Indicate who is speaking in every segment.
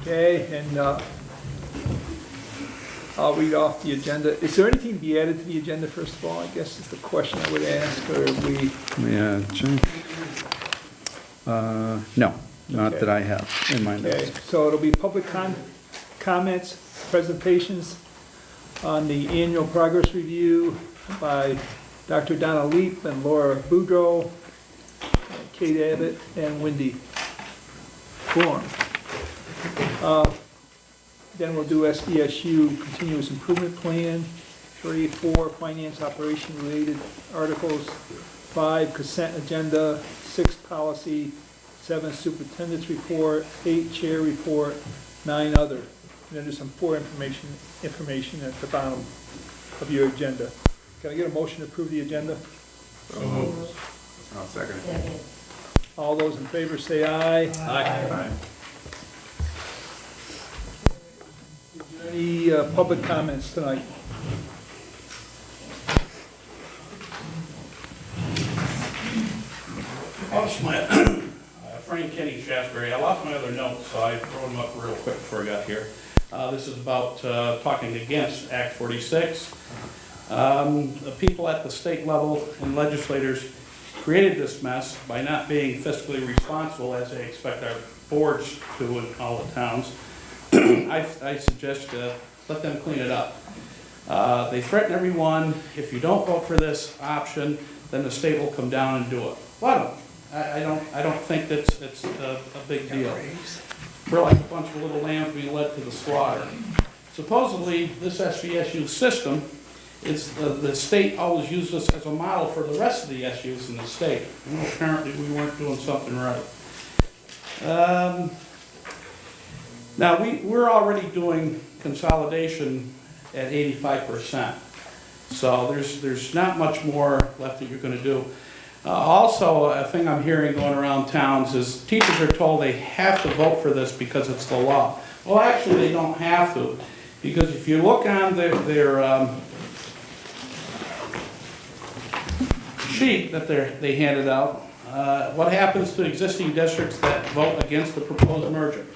Speaker 1: Okay, and I'll read off the agenda. Is there anything to be added to the agenda, first of all? I guess is the question I would ask, or we...
Speaker 2: Yeah, no, not
Speaker 1: Okay.
Speaker 2: that I have in my
Speaker 1: Okay,
Speaker 2: notes.
Speaker 1: so it'll be public comments, presentations on the annual progress review by Dr. Donna Leap and Laura Boudreau, Kate Abbott, and Wendy Gorham. Then we'll do SVSU Continuous Improvement Plan, 3, 4, Finance Operation Related Articles, 5, Consent Agenda, 6, Policy, 7, Superintendent's Report, 8, Chair Report, 9, Other. And then there's some poor information at the bottom of your agenda. Can I get a motion to approve the agenda?
Speaker 2: I'll second it.
Speaker 1: All those in favor say aye.
Speaker 2: Aye.
Speaker 1: Any public comments tonight?
Speaker 3: I lost my, Frank Kenny Shasberry, I lost my other notes, so I wrote them up real quick before I got here. This is about talking against Act 46. The people at the state level and legislators created this mess by not being fiscally responsible as they expect our boards to in all the towns. I suggest let them clean it up. They threaten everyone, if you don't vote for this option, then the state will come down and do it. Let them. I don't think that's a big deal. We're like a bunch of little lambs being led to the slaughter. Supposedly, this SVSU system is the state always used this as a model for the rest of the SUs in the state. Well, apparently, we weren't doing something right. Now, we're already doing consolidation at 85%. So there's not much more left that you're going to do. Also, a thing I'm hearing going around towns is teachers are told they have to vote for this because it's the law. Well, actually, they don't have to. Because if you look on their sheet that they handed out, what happens to existing districts that vote against the proposed merger?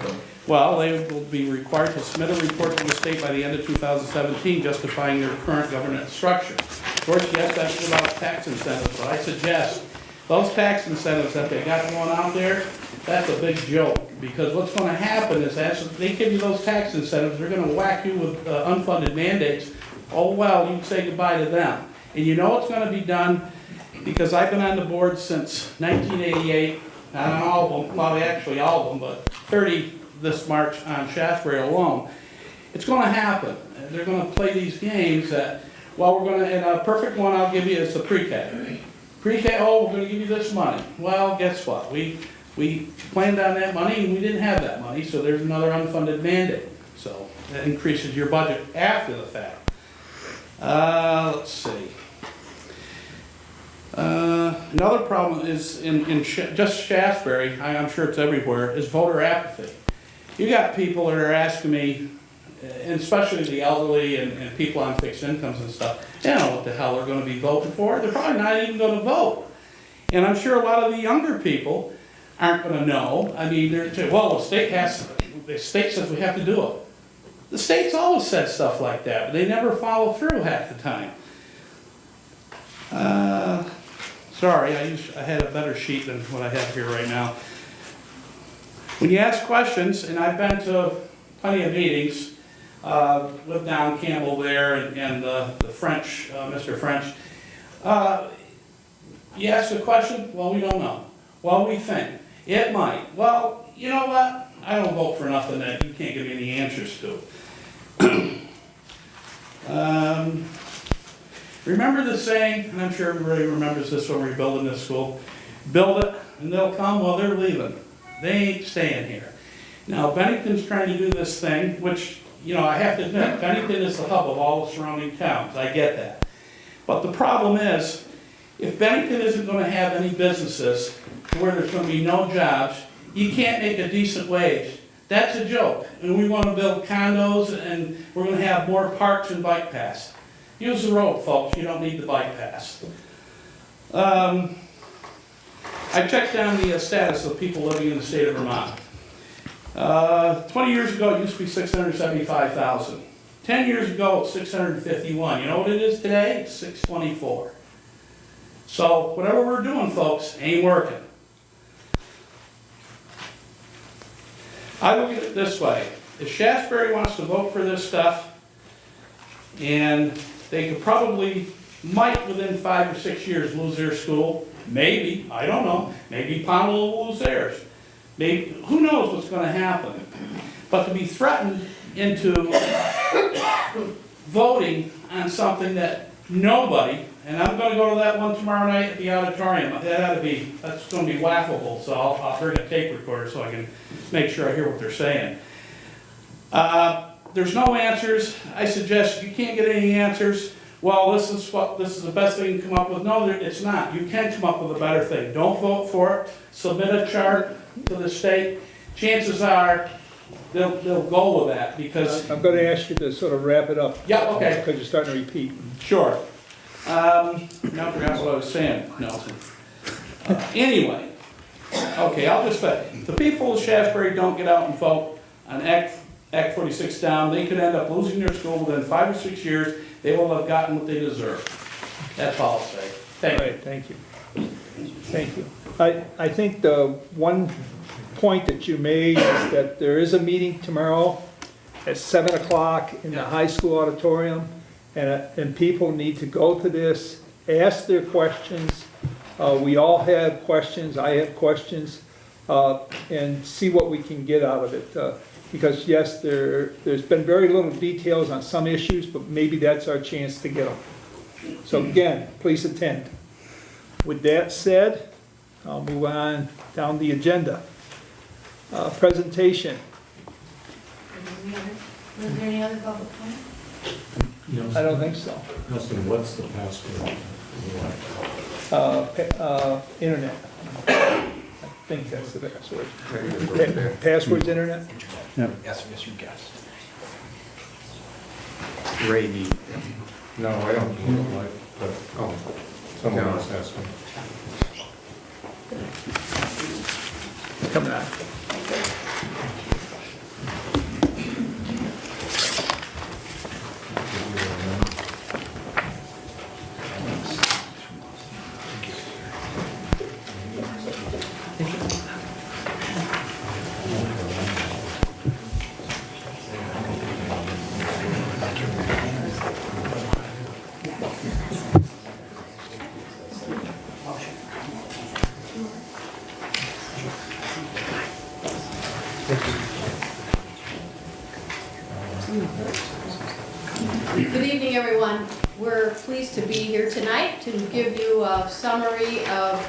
Speaker 3: Well, they will be required to submit a report to the state by the end of 2017 justifying their current governance structure. Of course, yes, that's about tax incentives, but I suggest those tax incentives that they got going out there, that's a big joke. Because what's going to happen is as they give you those tax incentives, they're going to whack you with unfunded mandates. Oh, well, you can say goodbye to them. And you know it's going to be done because I've been on the board since 1988, not on all of them, well, actually all of them, but 30 this March on Shasberry alone. It's going to happen. They're going to play these games that, well, we're going to, and a perfect one I'll give you is the pre-K. Pre-K, oh, we're going to give you this money. Well, guess what? We planned on that money and we didn't have that money, so there's another unfunded mandate. So that increases your budget after the fact. Let's see. Another problem is in just Shasberry, I'm sure it's everywhere, is voter apathy. You got people that are asking me, and especially the elderly and people on fixed incomes and stuff, they don't know what the hell they're going to be voting for. They're probably not even going to vote. And I'm sure a lot of the younger people aren't going to know. I mean, they're saying, well, the state says we have to do it. The state's always said stuff like that, but they never follow through half the time. Sorry, I had a better sheet than what I have here right now. When you ask questions, and I've been to plenty of meetings with Don Campbell there and the French, Mr. French, you ask a question, well, we don't know. Well, we think. It might. Well, you know what? I don't vote for nothing that you can't give me any answers to. Remember the saying, and I'm sure everybody remembers this when we're building this school, build it and they'll come, well, they're leaving. They ain't staying here. Now, Bennington's trying to do this thing, which, you know, I have to admit, Bennington is the hub of all the surrounding towns. I get that. But the problem is, if Bennington isn't going to have any businesses where there's going to be no jobs, you can't make a decent wage. That's a joke. And we want to build condos and we're going to have more parks and bike paths. Use the road, folks. You don't need the bike paths. I checked down the status of people living in the state of Vermont. 20 years ago, it used to be 675,000. 10 years ago, it's 651. You know what it is today? It's 624. So whatever we're doing, folks, ain't working. I look at it this way. If Shasberry wants to vote for this stuff, and they could probably, might within 5 or 6 years lose their school, maybe, I don't know, maybe Pownell will lose theirs. Maybe, who knows what's going to happen. But to be threatened into voting on something that nobody, and I'm going to go to that one tomorrow night at the auditorium, that's going to be laughable, so I'll bring a tape recorder so I can make sure I hear what they're saying. There's no answers. I suggest you can't get any answers. Well, this is the best thing you can come up with. No, it's not. You can come up with a better thing. Don't vote for it. Submit a chart to the state. Chances are they'll go with that because.
Speaker 1: I'm going to ask you to sort of wrap it up.
Speaker 3: Yeah, okay.
Speaker 1: Because you're starting to repeat.
Speaker 3: Sure. Now I forgot what I was saying, Nelson. Anyway, okay, I'll just say, the people of Shasberry don't get out and vote on Act 46 down, they could end up losing their school within 5 or 6 years. They will have gotten what they deserve. That's all I'll say. Thank you.
Speaker 1: All right, thank you. Thank you. I think the one point that you made is that there is a meeting tomorrow at 7 o'clock in the high school auditorium, and people need to go to this, ask their questions. We all have questions, I have questions, and see what we can get out of it. Because yes, there's been very little details on some issues, but maybe that's our chance to get them. So again, please attend. With that said, I'll move on down the agenda. Presentation.
Speaker 4: Was there any other public comment?
Speaker 1: I don't think so.
Speaker 5: Nelson, what's the password?
Speaker 1: Internet. I think that's the password. Password's internet?
Speaker 2: Yep.
Speaker 6: SVSU guest.
Speaker 2: Ray.
Speaker 5: No, I don't know, but, someone else asked me.
Speaker 1: Coming on.
Speaker 4: Good evening, everyone. We're pleased to be here tonight to give you a summary of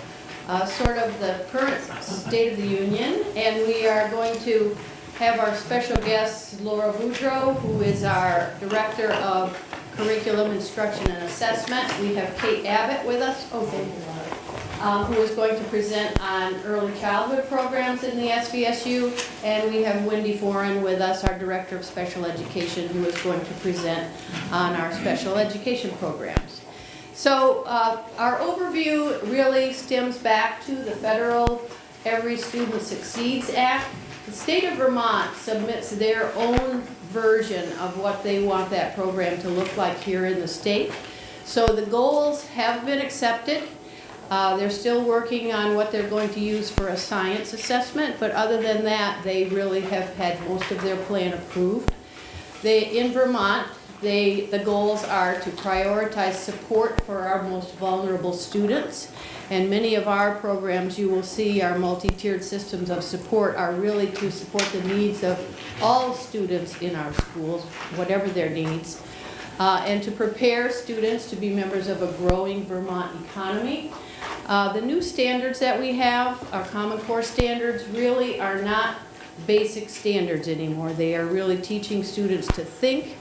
Speaker 4: sort of the current state of the union. And we are going to have our special guest, Laura Boudreau, who is our Director of Curriculum, Instruction, and Assessment. We have Kate Abbott with us, who is going to present on early childhood programs in the SVSU. And we have Wendy Foran with us, our Director of Special Education, who is going to present on our special education programs. So our overview really stems back to the federal Every Student Succeeds Act. The state of Vermont submits their own version of what they want that program to look like here in the state. So the goals have been accepted. They're still working on what they're going to use for a science assessment, but other than that, they really have had most of their plan approved. In Vermont, the goals are to prioritize support for our most vulnerable students. And many of our programs, you will see, our multi-tiered systems of support are really to support the needs of all students in our schools, whatever their needs, and to prepare students to be members of a growing Vermont economy. The new standards that we have, our Common Core standards, really are not basic standards anymore. They are really teaching students to think,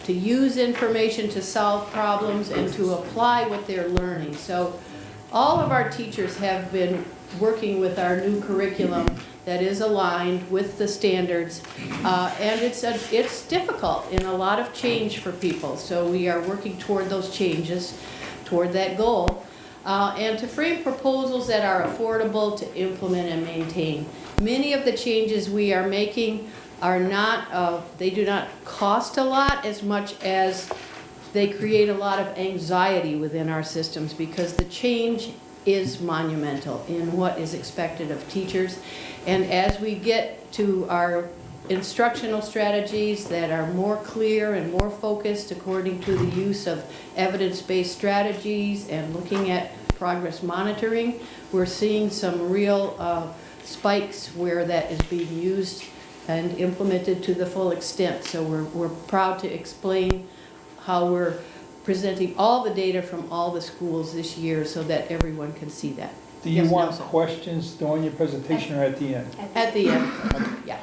Speaker 4: to use information to solve problems, and to apply what they're learning. So all of our teachers have been working with our new curriculum that is aligned with the standards, and it's difficult and a lot of change for people. So we are working toward those changes, toward that goal, and to frame proposals that are affordable to implement and maintain. Many of the changes we are making are not, they do not cost a lot as much as they create a lot of anxiety within our systems because the change is monumental in what is expected of teachers. And as we get to our instructional strategies that are more clear and more focused according to the use of evidence-based strategies and looking at progress monitoring, we're seeing some real spikes where that is being used and implemented to the full extent. So we're proud to explain how we're presenting all the data from all the schools this year so that everyone can see that.
Speaker 1: Do you
Speaker 4: Yes,
Speaker 1: want
Speaker 4: Nelson?
Speaker 1: questions during your presentation or at the end?
Speaker 4: At the end, yeah.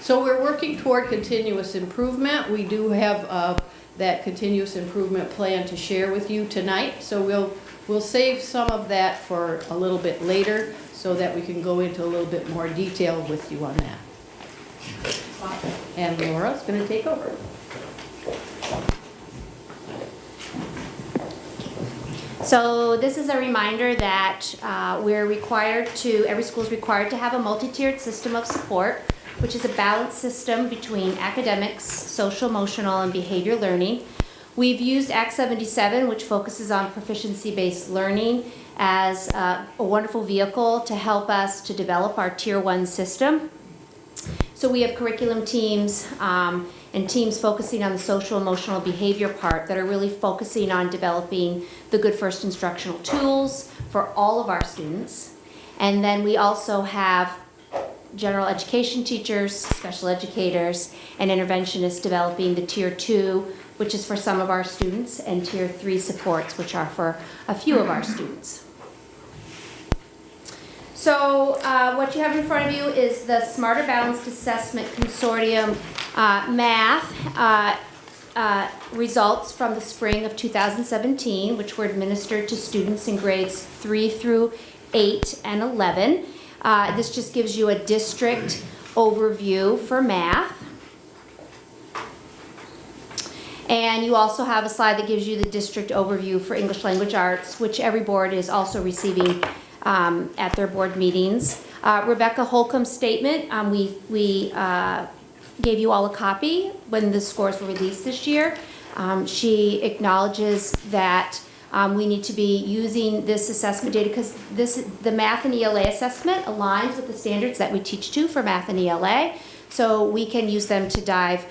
Speaker 4: So we're working toward continuous improvement. We do have that continuous improvement plan to share with you tonight. So we'll save some of that for a little bit later so that we can go into a little bit more detail with you on that. And Laura's going to take over.
Speaker 6: So this is a reminder that every school is required to have a multi-tiered system of support, which is a balanced system between academics, social, emotional, and behavior learning. We've used Act 77, which focuses on proficiency-based learning, as a wonderful vehicle to help us to develop our Tier 1 system. So we have curriculum teams and teams focusing on the social, emotional, behavior part that are really focusing on developing the good first instructional tools for all of our students. And then we also have general education teachers, special educators, and interventionists developing the Tier 2, which is for some of our students, and Tier 3 supports, which are for a few of our students. So what you have in front of you is the Smarter Balanced Assessment Consortium math results from the spring of 2017, which were administered to students in grades 3 through 8 and 11. This just gives you a district overview for math. And you also have a slide that gives you the district overview for English Language Arts, which every board is also receiving at their board meetings. Rebecca Holcomb's statement, we gave you all a copy when the scores were released this year. She acknowledges that we need to be using this assessment data because the math and ELA assessment aligns with the standards that we teach to for math and ELA. So we can use them to dive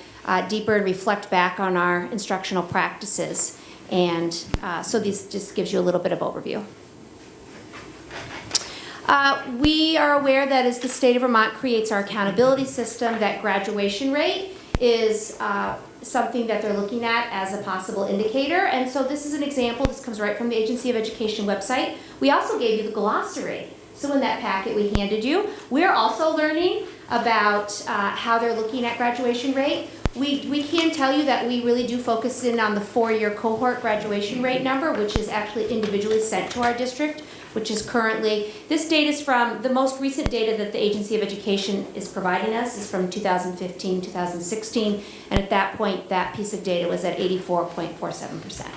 Speaker 6: deeper and reflect back on our instructional practices. And so this just gives you a little bit of overview. We are aware that as the state of Vermont creates our accountability system, that graduation rate is something that they're looking at as a possible indicator. And so this is an example. This comes right from the Agency of Education website. We also gave you the glossary. So in that packet we handed you, we're also learning about how they're looking at graduation rate. We can tell you that we really do focus in on the 4-year cohort graduation rate number, which is actually individually sent to our district, which is currently, this data is from, the most recent data that the Agency of Education is providing us is from 2015, 2016, and at that point, that piece of data was at 84.47%.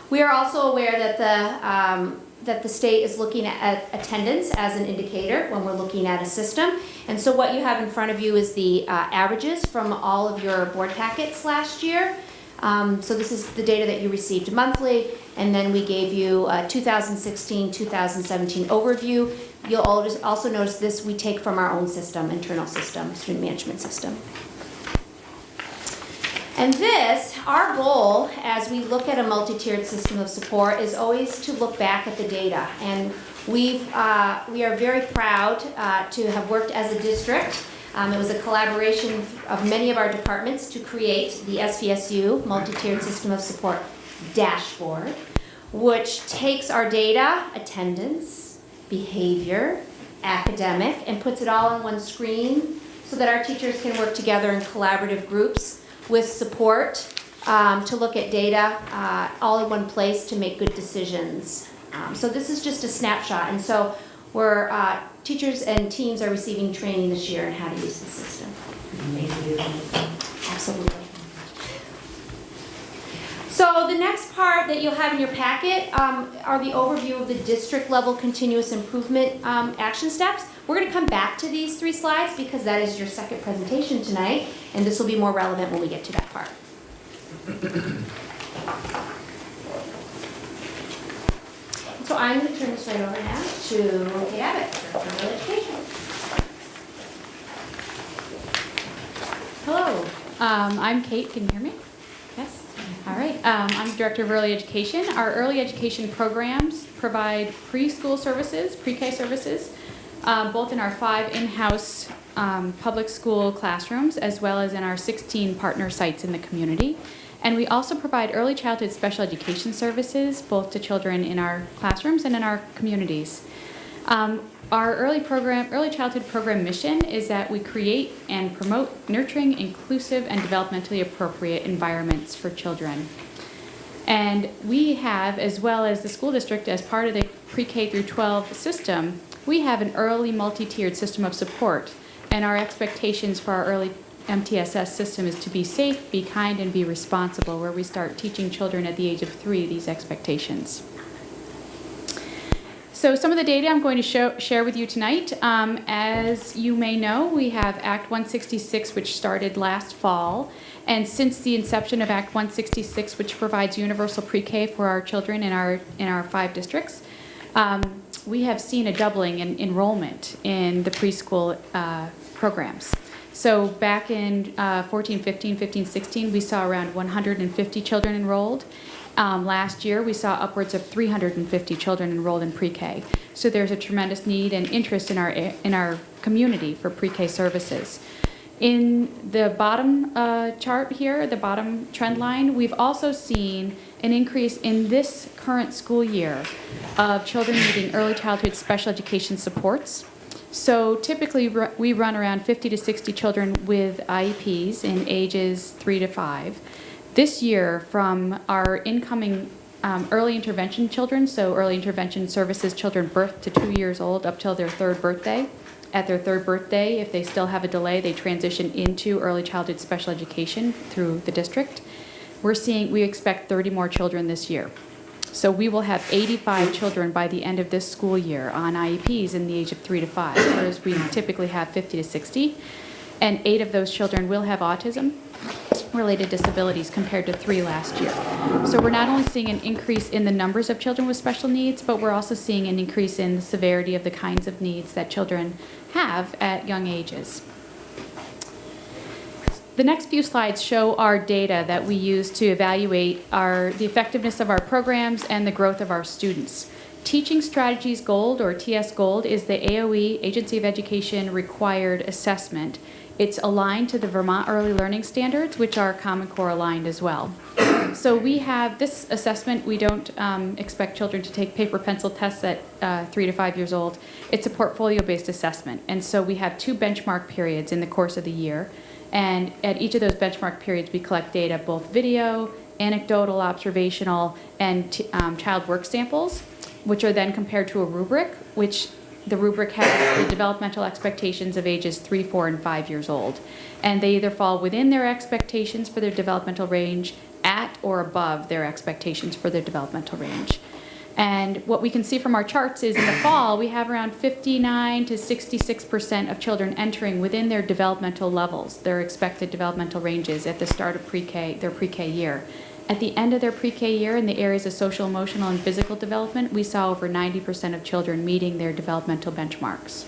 Speaker 6: We are also aware that the state is looking at attendance as an indicator when we're looking at a system. And so what you have in front of you is the averages from all of your board packets last year. So this is the data that you received monthly, and then we gave you a 2016, 2017 overview. You'll also notice this we take from our own system, internal system, student management system. And this, our goal as we look at a multi-tiered system of support is always to look back at the data. And we are very proud to have worked as a district. It was a collaboration of many of our departments to create the SVSU Multi-Tiered System of Support dashboard, which takes our data, attendance, behavior, academic, and puts it all on one screen so that our teachers can work together in collaborative groups with support to look at data all in one place to make good decisions. So this is just a snapshot, and so we're teachers and teams are receiving training this year on how to use the system. Absolutely. So the next part that you'll have in your packet are the overview of the district level continuous improvement action steps. We're going to come back to these 3 slides because that is your second presentation tonight, and this will be more relevant when we get to that part. So I'm going to turn this right over now to Kate Abbott, Director of Early Education.
Speaker 7: Hello, I'm Kate. Can you hear me? Yes? All right. I'm Director of Early Education. Our early education programs provide preschool services, pre-K services, both in our 5 in-house public school classrooms as well as in our 16 partner sites in the community. And we also provide early childhood special education services, both to children in our classrooms and in our communities. Our early childhood program mission is that we create and promote nurturing, inclusive, and developmentally appropriate environments for children. And we have, as well as the school district, as part of the pre-K through 12 system, we have an early multi-tiered system of support. And our expectations for our early MTSS system is to be safe, be kind, and be responsible, where we start teaching children at the age of 3 these expectations. So some of the data I'm going to share with you tonight. As you may know, we have Act 166, which started last fall. And since the inception of Act 166, which provides universal pre-K for our children in our 5 districts, we have seen a doubling in enrollment in the preschool programs. So back in 14, 15, 15, 16, we saw around 150 children enrolled. Last year, we saw upwards of 350 children enrolled in pre-K. So there's a tremendous need and interest in our community for pre-K services. In the bottom chart here, the bottom trend line, we've also seen an increase in this current school year of children needing early childhood special education supports. So typically, we run around 50 to 60 children with IEPs in ages 3 to 5. This year, from our incoming early intervention children, so early intervention services children birth to 2 years old up till their 3rd birthday. At their 3rd birthday, if they still have a delay, they transition into early childhood special education through the district. We expect 30 more children this year. So we will have 85 children by the end of this school year on IEPs in the age of 3 to 5, whereas we typically have 50 to 60. And 8 of those children will have autism-related disabilities compared to 3 last year. So we're not only seeing an increase in the numbers of children with special needs, but we're also seeing an increase in the severity of the kinds of needs that children have at young ages. The next few slides show our data that we use to evaluate the effectiveness of our programs and the growth of our students. Teaching Strategies Gold, or TS Gold, is the AOE, Agency of Education, required assessment. It's aligned to the Vermont Early Learning Standards, which are Common Core aligned as well. So we have this assessment. We don't expect children to take paper pencil tests at 3 to 5 years old. It's a portfolio-based assessment. And so we have 2 benchmark periods in the course of the year. And at each of those benchmark periods, we collect data, both video, anecdotal, observational, and child work samples, which are then compared to a rubric, which the rubric has the developmental expectations of ages 3, 4, and 5 years old. And they either fall within their expectations for their developmental range, at or above their expectations for their developmental range. And what we can see from our charts is in the fall, we have around 59 to 66% of children entering within their developmental levels, their expected developmental ranges at the start of pre-K, their pre-K year. At the end of their pre-K year, in the areas of social, emotional, and physical development, we saw over 90% of children meeting their developmental benchmarks.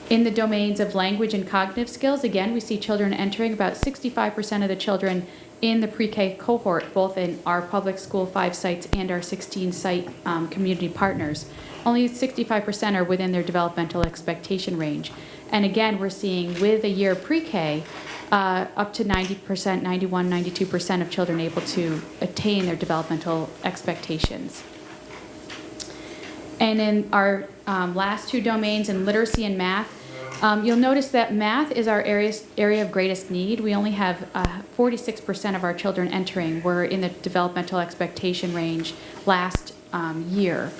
Speaker 7: In the domains of language and cognitive skills, again, we see children entering, about 65% of the children in the pre-K cohort, both in our public school 5 sites and our 16 site community partners. Only 65% are within their developmental expectation range. And again, we're seeing with a year pre-K, up to 90%, 91, 92% of children able to attain their developmental expectations. And in our last 2 domains, in literacy and math, you'll notice that math is our area of greatest need. We only have 46% of our children entering were in the developmental expectation range last year.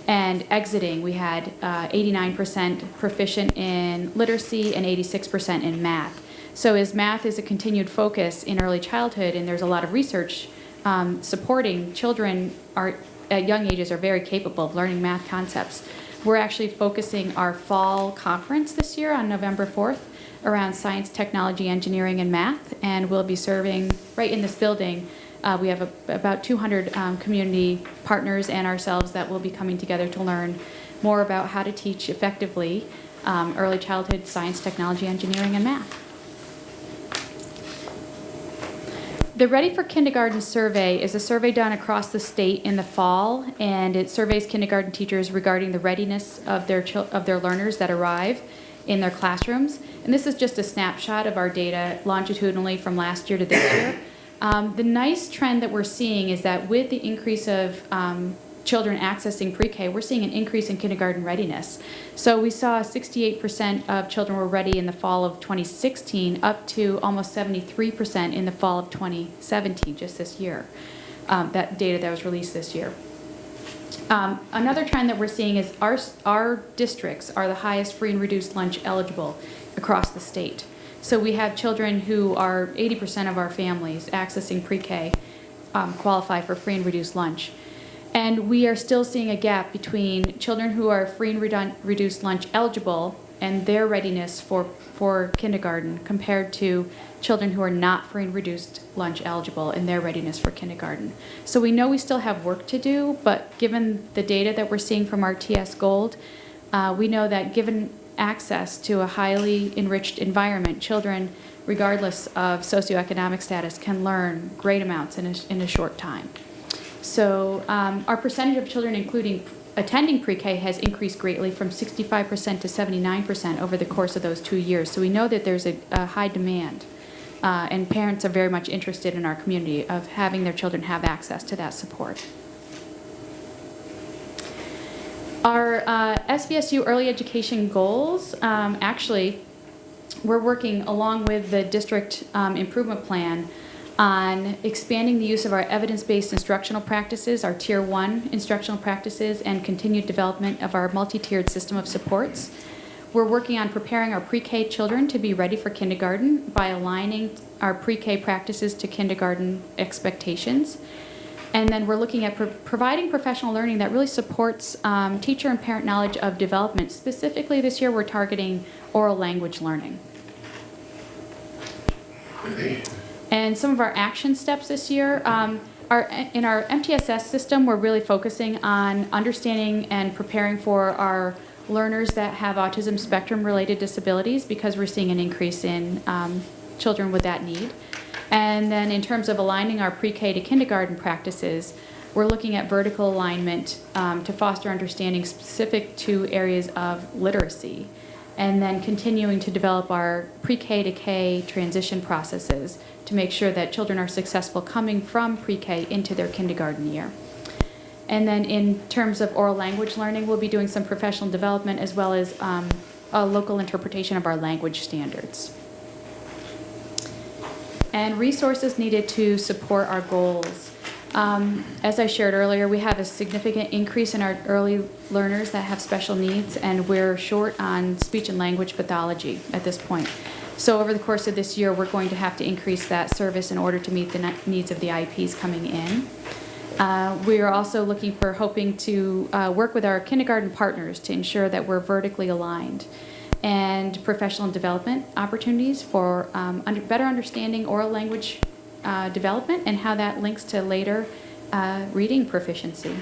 Speaker 7: And exiting, we had 89% proficient in literacy and 86% in math. So as math is a continued focus in early childhood, and there's a lot of research supporting children at young ages are very capable of learning math concepts, we're actually focusing our fall conference this year on November 4th around science, technology, engineering, and math, and we'll be serving right in this building. We have about 200 community partners and ourselves that will be coming together to learn more about how to teach effectively early childhood science, technology, engineering, and math. The Ready for Kindergarten survey is a survey done across the state in the fall, and it surveys kindergarten teachers regarding the readiness of their learners that arrive in their classrooms. And this is just a snapshot of our data longitudinally from last year to this year. The nice trend that we're seeing is that with the increase of children accessing pre-K, we're seeing an increase in kindergarten readiness. So we saw 68% of children were ready in the fall of 2016, up to almost 73% in the fall of 2017, just this year. That data that was released this year. Another trend that we're seeing is our districts are the highest free and reduced lunch eligible across the state. So we have children who are 80% of our families accessing pre-K qualify for free and reduced lunch. And we are still seeing a gap between children who are free and reduced lunch eligible and their readiness for kindergarten compared to children who are not free and reduced lunch eligible and their readiness for kindergarten. So we know we still have work to do, but given the data that we're seeing from our TS Gold, we know that given access to a highly enriched environment, children, regardless of socioeconomic status, can learn great amounts in a short time. So our percentage of children attending pre-K has increased greatly from 65% to 79% over the course of those 2 years. So we know that there's a high demand, and parents are very much interested in our community of having their children have access to that support. Our SVSU early education goals, actually, we're working along with the district improvement plan on expanding the use of our evidence-based instructional practices, our Tier 1 instructional practices, and continued development of our multi-tiered system of supports. We're working on preparing our pre-K children to be ready for kindergarten by aligning our pre-K practices to kindergarten expectations. And then we're looking at providing professional learning that really supports teacher and parent knowledge of development. Specifically this year, we're targeting oral language learning. And some of our action steps this year, in our MTSS system, we're really focusing on understanding and preparing for our learners that have autism spectrum-related disabilities, because we're seeing an increase in children with that need. And then in terms of aligning our pre-K to kindergarten practices, we're looking at vertical alignment to foster understanding specific to areas of literacy, and then continuing to develop our pre-K to K transition processes to make sure that children are successful coming from pre-K into their kindergarten year. And then in terms of oral language learning, we'll be doing some professional development as well as a local interpretation of our language standards. And resources needed to support our goals. As I shared earlier, we have a significant increase in our early learners that have special needs, and we're short on speech and language pathology at this point. So over the course of this year, we're going to have to increase that service in order to meet the needs of the IEPs coming in. We are also hoping to work with our kindergarten partners to ensure that we're vertically aligned, and professional development opportunities for better understanding oral language development and how that links to later reading proficiency.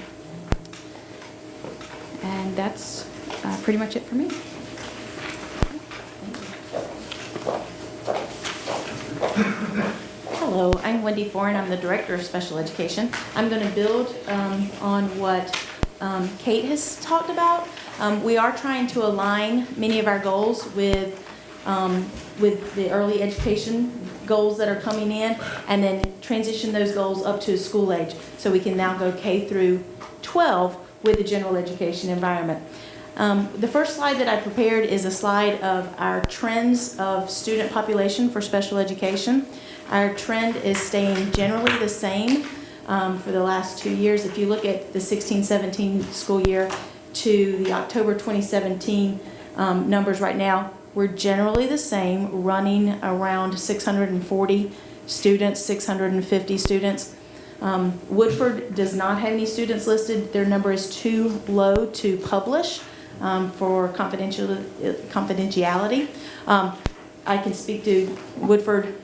Speaker 7: And that's pretty much it for me.
Speaker 8: Hello, I'm Wendy Foreign. I'm the Director of Special Education. I'm going to build on what Kate has talked about. We are trying to align many of our goals with the early education goals that are coming in, and then transition those goals up to school age, so we can now go K through 12 with the general education environment. The first slide that I prepared is a slide of our trends of student population for special education. Our trend is staying generally the same for the last 2 years. If you look at the 16-17 school year to the October 2017 numbers right now, we're generally the same, running around 640 students, 650 students. Woodford does not have any students listed. Their number is too low to publish for confidentiality. I can speak to Woodford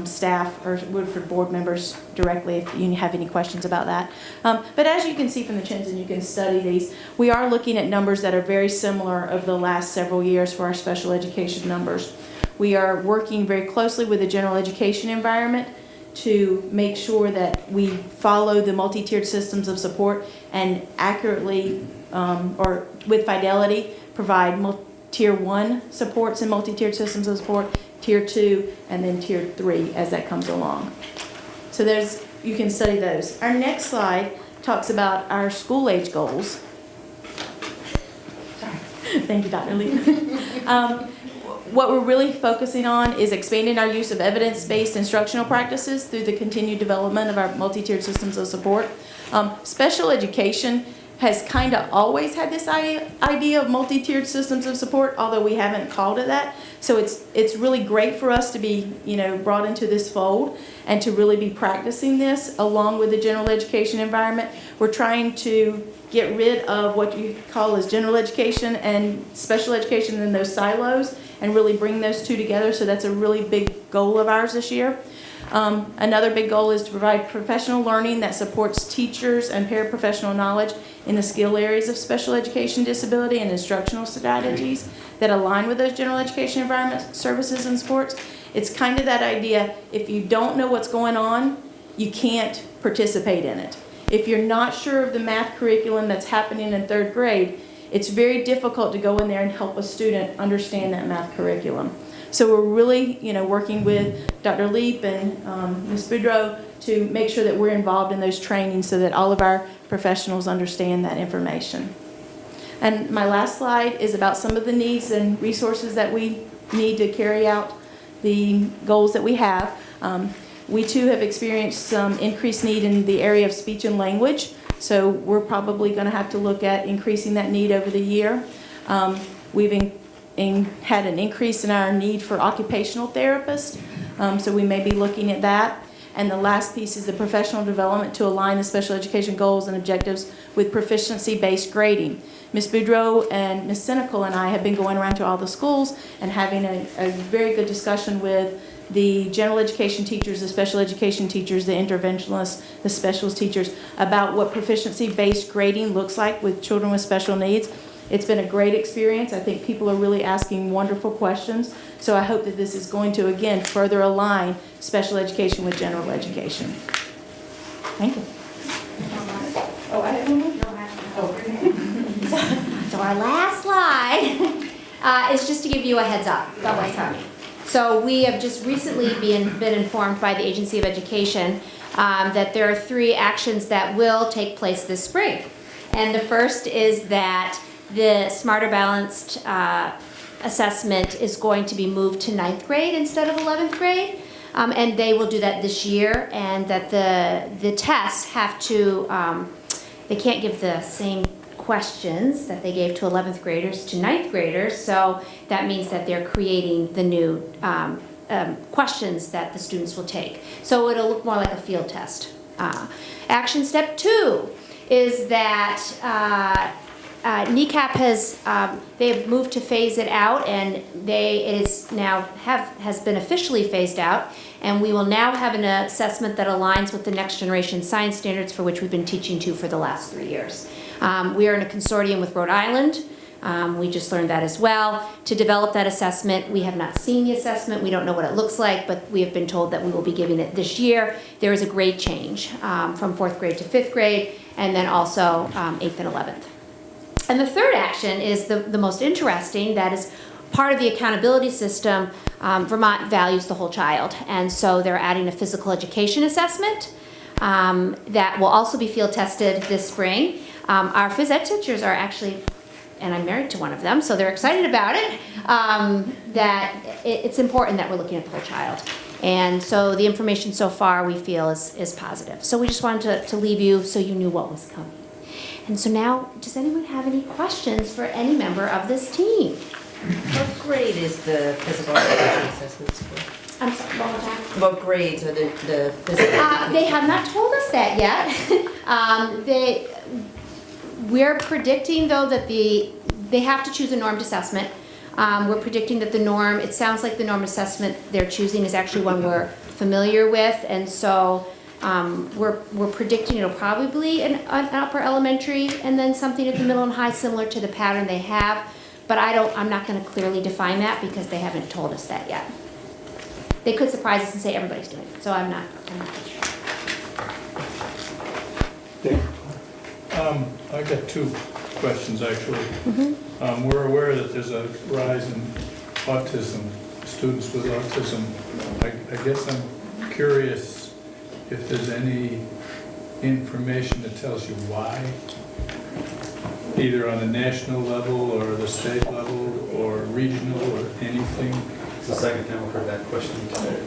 Speaker 8: staff or Woodford board members directly if you have any questions about that. But as you can see from the trends, and you can study these, we are looking at numbers that are very similar over the last several years for our special education numbers. We are working very closely with the general education environment to make sure that we follow the multi-tiered systems of support and accurately or with fidelity provide Tier 1 supports and multi-tiered systems of support, Tier 2, and then Tier 3 as that comes along. So you can study those. Our next slide talks about our school age goals. Sorry. Thank you, Dr. Lee. What we're really focusing on is expanding our use of evidence-based instructional practices through the continued development of our multi-tiered systems of support. Special education has kind of always had this idea of multi-tiered systems of support, although we haven't called it that. So it's really great for us to be, brought into this fold and to really be practicing this along with the general education environment. We're trying to get rid of what you call as general education and special education in those silos and really bring those two together. So that's a really big goal of ours this year. Another big goal is to provide professional learning that supports teachers and paraprofessional knowledge in the skill areas of special education, disability, and instructional strategies that align with those general education environment services and supports. It's kind of that idea, if you don't know what's going on, you can't participate in it. If you're not sure of the math curriculum that's happening in 3rd grade, it's very difficult to go in there and help a student understand that math curriculum. So we're really, working with Dr. Leap and Ms. Boudreau to make sure that we're involved in those trainings so that all of our professionals understand that information. And my last slide is about some of the needs and resources that we need to carry out the goals that we have. We too have experienced some increased need in the area of speech and language, so we're probably going to have to look at increasing that need over the year. We've had an increase in our need for occupational therapists, so we may be looking at that. And the last piece is the professional development to align the special education goals and objectives with proficiency-based grading. Ms. Boudreau and Ms. Senecal and I have been going around to all the schools and having a very good discussion with the general education teachers, the special education teachers, the interventionists, the specialist teachers about what proficiency-based grading looks like with children with special needs. It's been a great experience. I think people are really asking wonderful questions. So I hope that this is going to, again, further align special education with general education. Thank you. Oh, I have one more?
Speaker 6: So our last slide is just to give you a heads up about what's coming. So we have just recently been informed by the Agency of Education that there are 3 actions that will take place this spring. And the first is that the Smarter Balanced assessment is going to be moved to 9th grade instead of 11th grade. And they will do that this year, and that the tests have to, they can't give the same questions that they gave to 11th graders to 9th graders, so that means that they're creating the new questions that the students will take. So it'll look more like a field test. Action step 2 is that NECAP they've moved to phase it out, and it is now has been officially phased out, and we will now have an assessment that aligns with the next generation science standards for which we've been teaching to for the last 3 years. We are in a consortium with Rhode Island. We just learned that as well. To develop that assessment, we have not seen the assessment. We don't know what it looks like, but we have been told that we will be giving it this year. There is a grade change from 4th grade to 5th grade, and then also 8th and 11th. And the third action is the most interesting. That is part of the accountability system. Vermont values the whole child, and so they're adding a physical education assessment that will also be field tested this spring. Our phys ed teachers are actually, and I'm married to one of them, so they're excited about it, that it's important that we're looking at the whole child. And so the information so far we feel is positive. So we just wanted to leave you so you knew what was coming. And so now, does anyone have any questions for any member of this team?
Speaker 9: What grade is the physical education assessment score?
Speaker 6: I'm sorry, one more time.
Speaker 9: What grades are the physical?
Speaker 6: They have not told us that yet. We're predicting though that they have to choose a normed assessment. We're predicting that the norm, it sounds like the norm assessment they're choosing is actually one we're familiar with, and so we're predicting it'll probably be an upper elementary and then something at the middle and high, similar to the pattern they have. But I'm not going to clearly define that because they haven't told us that yet. They could surprise us and say everybody's doing it, so I'm not sure.
Speaker 10: I got two questions, actually. We're aware that there's a rise in autism, students with autism. I guess I'm curious if there's any information that tells you why, either on a national level or the state level or regional or anything.
Speaker 5: It's the second time I've heard that question today.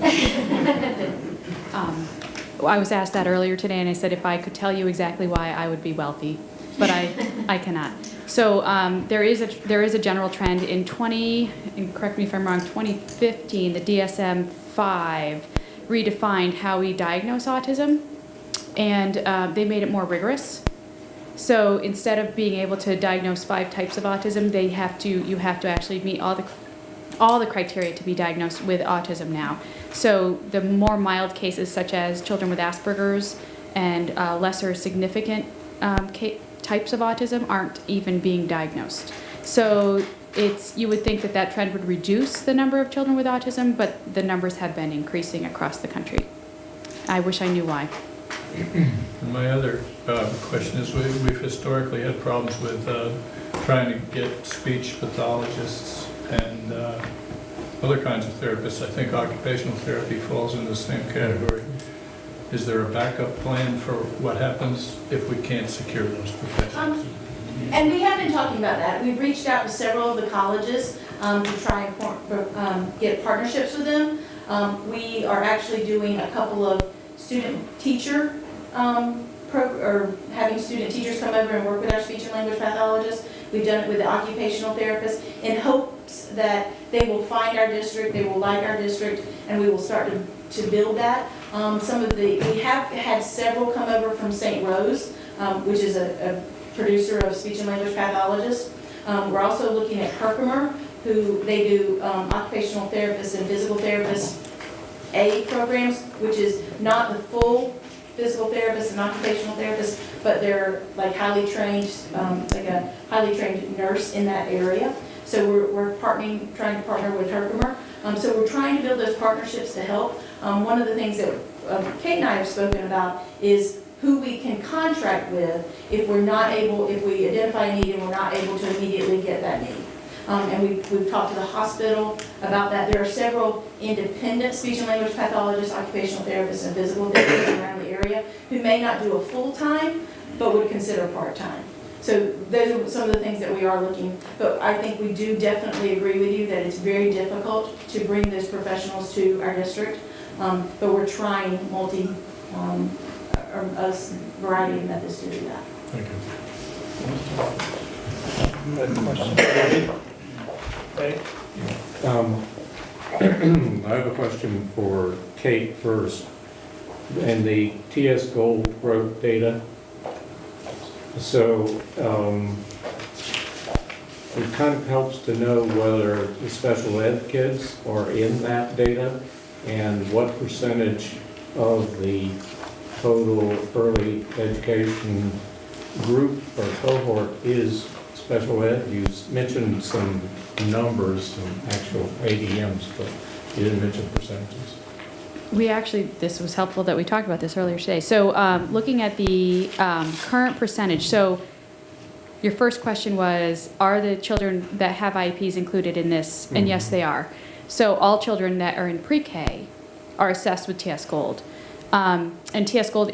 Speaker 7: I was asked that earlier today, and I said if I could tell you exactly why, I would be wealthy, but I cannot. So there is a general trend in and correct me if I'm wrong, 2015, the DSM-5 redefined how we diagnose autism, and they made it more rigorous. So instead of being able to diagnose 5 types of autism, you have to actually meet all the criteria to be diagnosed with autism now. So the more mild cases, such as children with Asperger's and lesser significant types of autism, aren't even being diagnosed. So you would think that trend would reduce the number of children with autism, but the numbers have been increasing across the country. I wish I knew why.
Speaker 10: And my other question is, we've historically had problems with trying to get speech pathologists and other kinds of therapists. I think occupational therapy falls in the same category. Is there a backup plan for what happens if we can't secure those professionals?
Speaker 8: And we have been talking about that. We've reached out to several of the colleges to try and get partnerships with them. We are actually doing a couple of student-teacher or having student teachers come over and work with our speech and language pathologists. We've done it with the occupational therapists in hopes that they will find our district, they will like our district, and we will start to build that. We have had several come over from St. Rose, which is a producer of speech and language pathologists. We're also looking at Herkimer, who they do occupational therapists and physical therapists A programs, which is not the full physical therapists and occupational therapists, but they're like highly trained, like a highly trained nurse in that area. So we're trying to partner with Herkimer. So we're trying to build those partnerships to help. One of the things that Kate and I have spoken about is who we can contract with if we identify a need and we're not able to immediately get that need. And we've talked to the hospital about that. There are several independent speech and language pathologists, occupational therapists, and physical therapists around the area who may not do a full-time, but would consider part-time. So those are some of the things that we are looking, but I think we do definitely agree with you that it's very difficult to bring those professionals to our district, but we're trying a variety of methods to do that.
Speaker 10: Thank you.
Speaker 5: I have a question for Kate first. And the TS Gold wrote data. So it kind of helps to know whether the special ed kids are in that data and what percentage of the total early education group or cohort is special ed. You mentioned some numbers, some actual ADMs, but you didn't mention percentages.
Speaker 7: This was helpful that we talked about this earlier today. So looking at the current percentage, so your first question was, are the children that have IEPs included in this? And yes, they are. So all children that are in pre-K are assessed with TS Gold. And TS Gold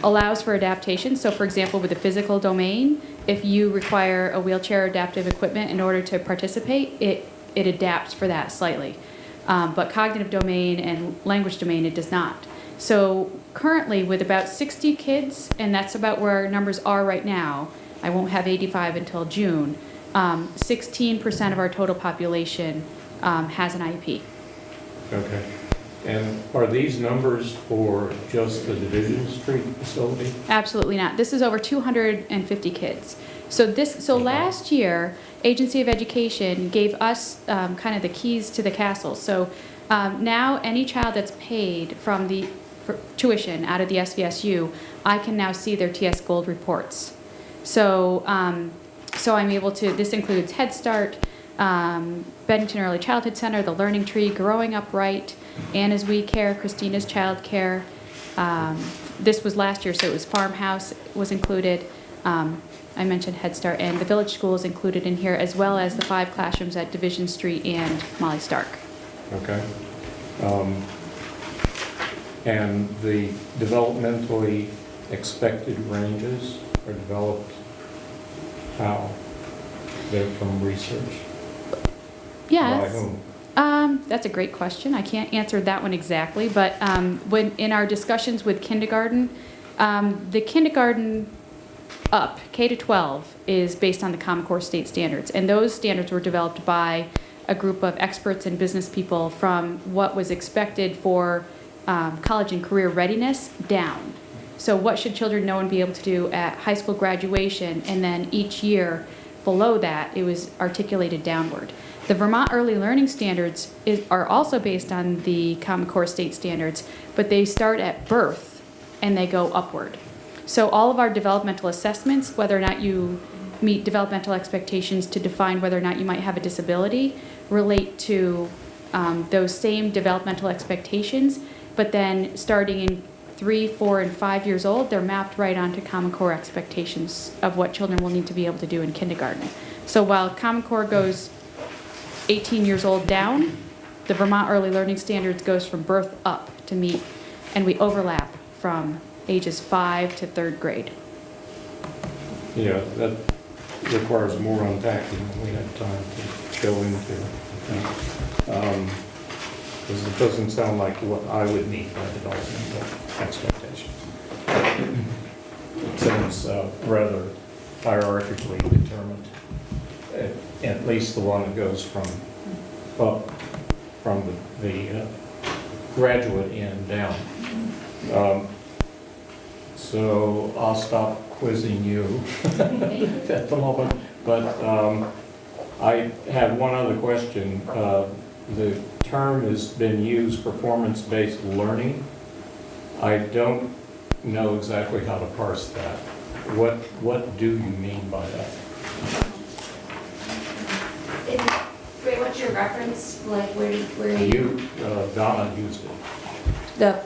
Speaker 7: allows for adaptation. So for example, with the physical domain, if you require a wheelchair adaptive equipment in order to participate, it adapts for that slightly. But cognitive domain and language domain, it does not. So currently with about 60 kids, and that's about where our numbers are right now, I won't have 85 until June, 16% of our total population has an IEP.
Speaker 5: Okay. And are these numbers for just the Division Street facility?
Speaker 7: Absolutely not. This is over 250 kids. So last year, Agency of Education gave us kind of the keys to the castle. So now any child that's paid from the tuition out of the SVSU, I can now see their TS Gold reports. So I'm able to, this includes Head Start, Bennington Early Childhood Center, the Learning Tree, Growing Up Right, Anna's We Care, Christina's Child Care. This was last year, so it was Farmhouse was included. I mentioned Head Start, and the Village School is included in here, as well as the 5 classrooms at Division Street and Molly Stark.
Speaker 5: Okay. And the developmentally expected ranges are developed how? They're from research?
Speaker 7: Yes.
Speaker 5: By whom?
Speaker 7: That's a great question. I can't answer that one exactly, but when in our discussions with kindergarten, the kindergarten up, K to 12, is based on the Common Core state standards, and those standards were developed by a group of experts and business people from what was expected for college and career readiness down. So what should children know and be able to do at high school graduation, and then each year below that, it was articulated downward. The Vermont Early Learning Standards are also based on the Common Core state standards, but they start at birth and they go upward. So all of our developmental assessments, whether or not you meet developmental expectations to define whether or not you might have a disability, relate to those same developmental expectations, but then starting in 3, 4, and 5 years old, they're mapped right onto Common Core expectations of what children will need to be able to do in kindergarten. So while Common Core goes 18 years old down, the Vermont Early Learning Standards goes from birth up to meet, and we overlap from ages 5 to 3rd grade.
Speaker 5: Yeah, that requires more unpacking than we have time to go into. Because it doesn't sound like what I would need by developmental expectations. It sounds rather hierarchically determined, at least the one that goes from up from the graduate end down. So I'll stop quizzing you at the moment, but I have one other question. The term has been used, performance-based learning. I don't know exactly how to parse that. What do you mean by that?
Speaker 6: Ray, what's your reference? Like where
Speaker 5: You, Donna used it,
Speaker 6: the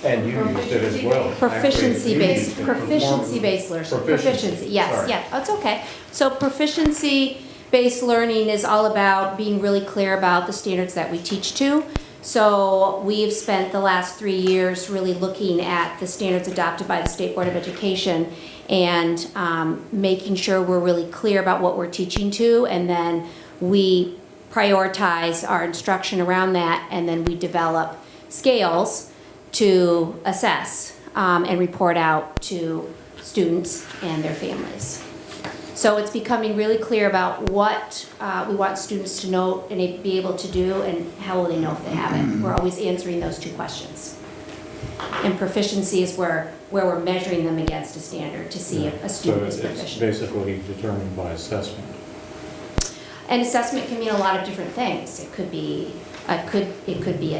Speaker 5: and you used it as well.
Speaker 6: proficiency-based learning.
Speaker 5: Proficiency,
Speaker 6: Yes,
Speaker 5: sorry.
Speaker 6: yeah, that's okay. So proficiency-based learning is all about being really clear about the standards that we teach to. So we've spent the last 3 years really looking at the standards adopted by the State Board of Education and making sure we're really clear about what we're teaching to, and then we prioritize our instruction around that, and then we develop scales to assess and report out to students and their families. So it's becoming really clear about what we want students to know and be able to do, and how will they know if they have it. We're always answering those 2 questions. And proficiency is where we're measuring them against a standard to see if a student is
Speaker 5: So it's
Speaker 6: proficient.
Speaker 5: basically determined by assessment.
Speaker 6: And assessment can mean a lot of different things. It could be a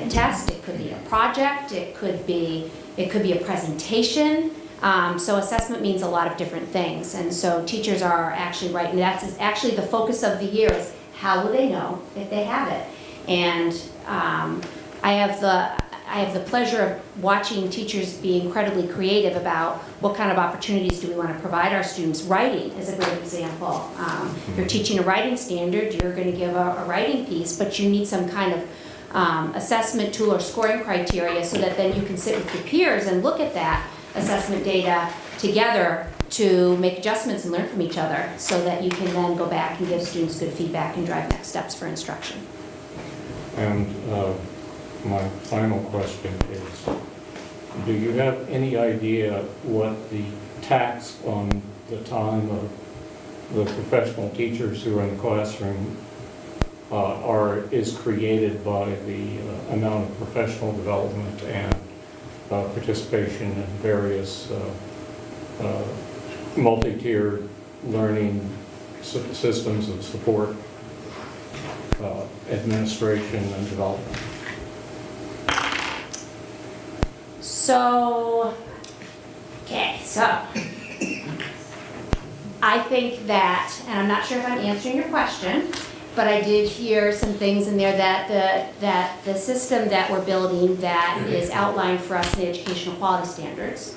Speaker 6: test, it could be a project, it could be a presentation. So assessment means a lot of different things, and so teachers are actually right, and that's actually the focus of the year is how will they know if they have it. And I have the pleasure of watching teachers be incredibly creative about what kind of opportunities do we want to provide our students. Writing is a great example. You're teaching a writing standard, you're going to give a writing piece, but you need some kind of assessment tool or scoring criteria so that then you can sit with your peers and look at that assessment data together to make adjustments and learn from each other, so that you can then go back and give students good feedback and drive next steps for instruction.
Speaker 5: And my final question is, do you have any idea what the tax on the time of the professional teachers who are in the classroom is created by the amount of professional development and participation in various multi-tiered learning systems of support, administration, and development.
Speaker 6: So, okay, so I think that, and I'm not sure if I'm answering your question, but I did hear some things in there that the system that we're building that is outlined for us in the educational quality standards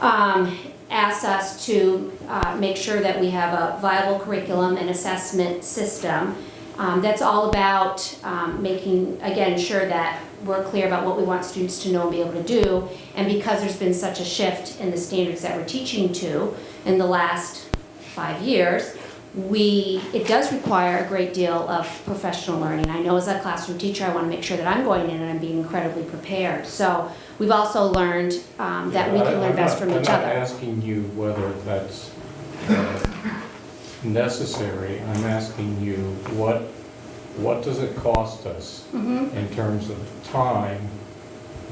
Speaker 6: asks us to make sure that we have a viable curriculum and assessment system that's all about making, again, sure that we're clear about what we want students to know and be able to do. And because there's been such a shift in the standards that we're teaching to in the last 5 years, it does require a great deal of professional learning. I know as a classroom teacher, I want to make sure that I'm going in and I'm being incredibly prepared. So we've also learned that we can learn best from each
Speaker 5: I'm
Speaker 6: other.
Speaker 5: not asking you whether that's necessary. I'm asking you what does it cost us in terms of time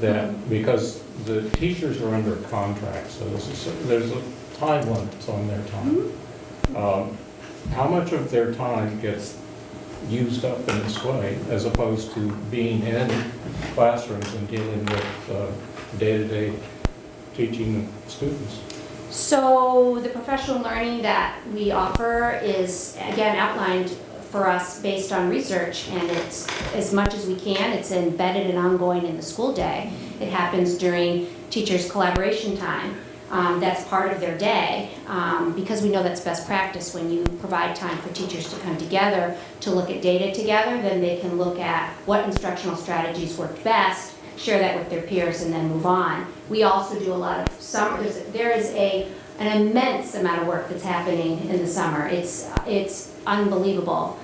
Speaker 5: that, because the teachers are under contract, so there's a time limit on their time. How much of their time gets used up in this way as opposed to being in classrooms and dealing with day-to-day teaching students?
Speaker 6: So the professional learning that we offer is, again, outlined for us based on research, and it's, as much as we can, it's embedded and ongoing in the school day. It happens during teachers' collaboration time. That's part of their day, because we know that's best practice. When you provide time for teachers to come together to look at data together, then they can look at what instructional strategies work best, share that with their peers, and then move on. We also do a lot of summer. There is an immense amount of work that's happening in the summer. It's unbelievable.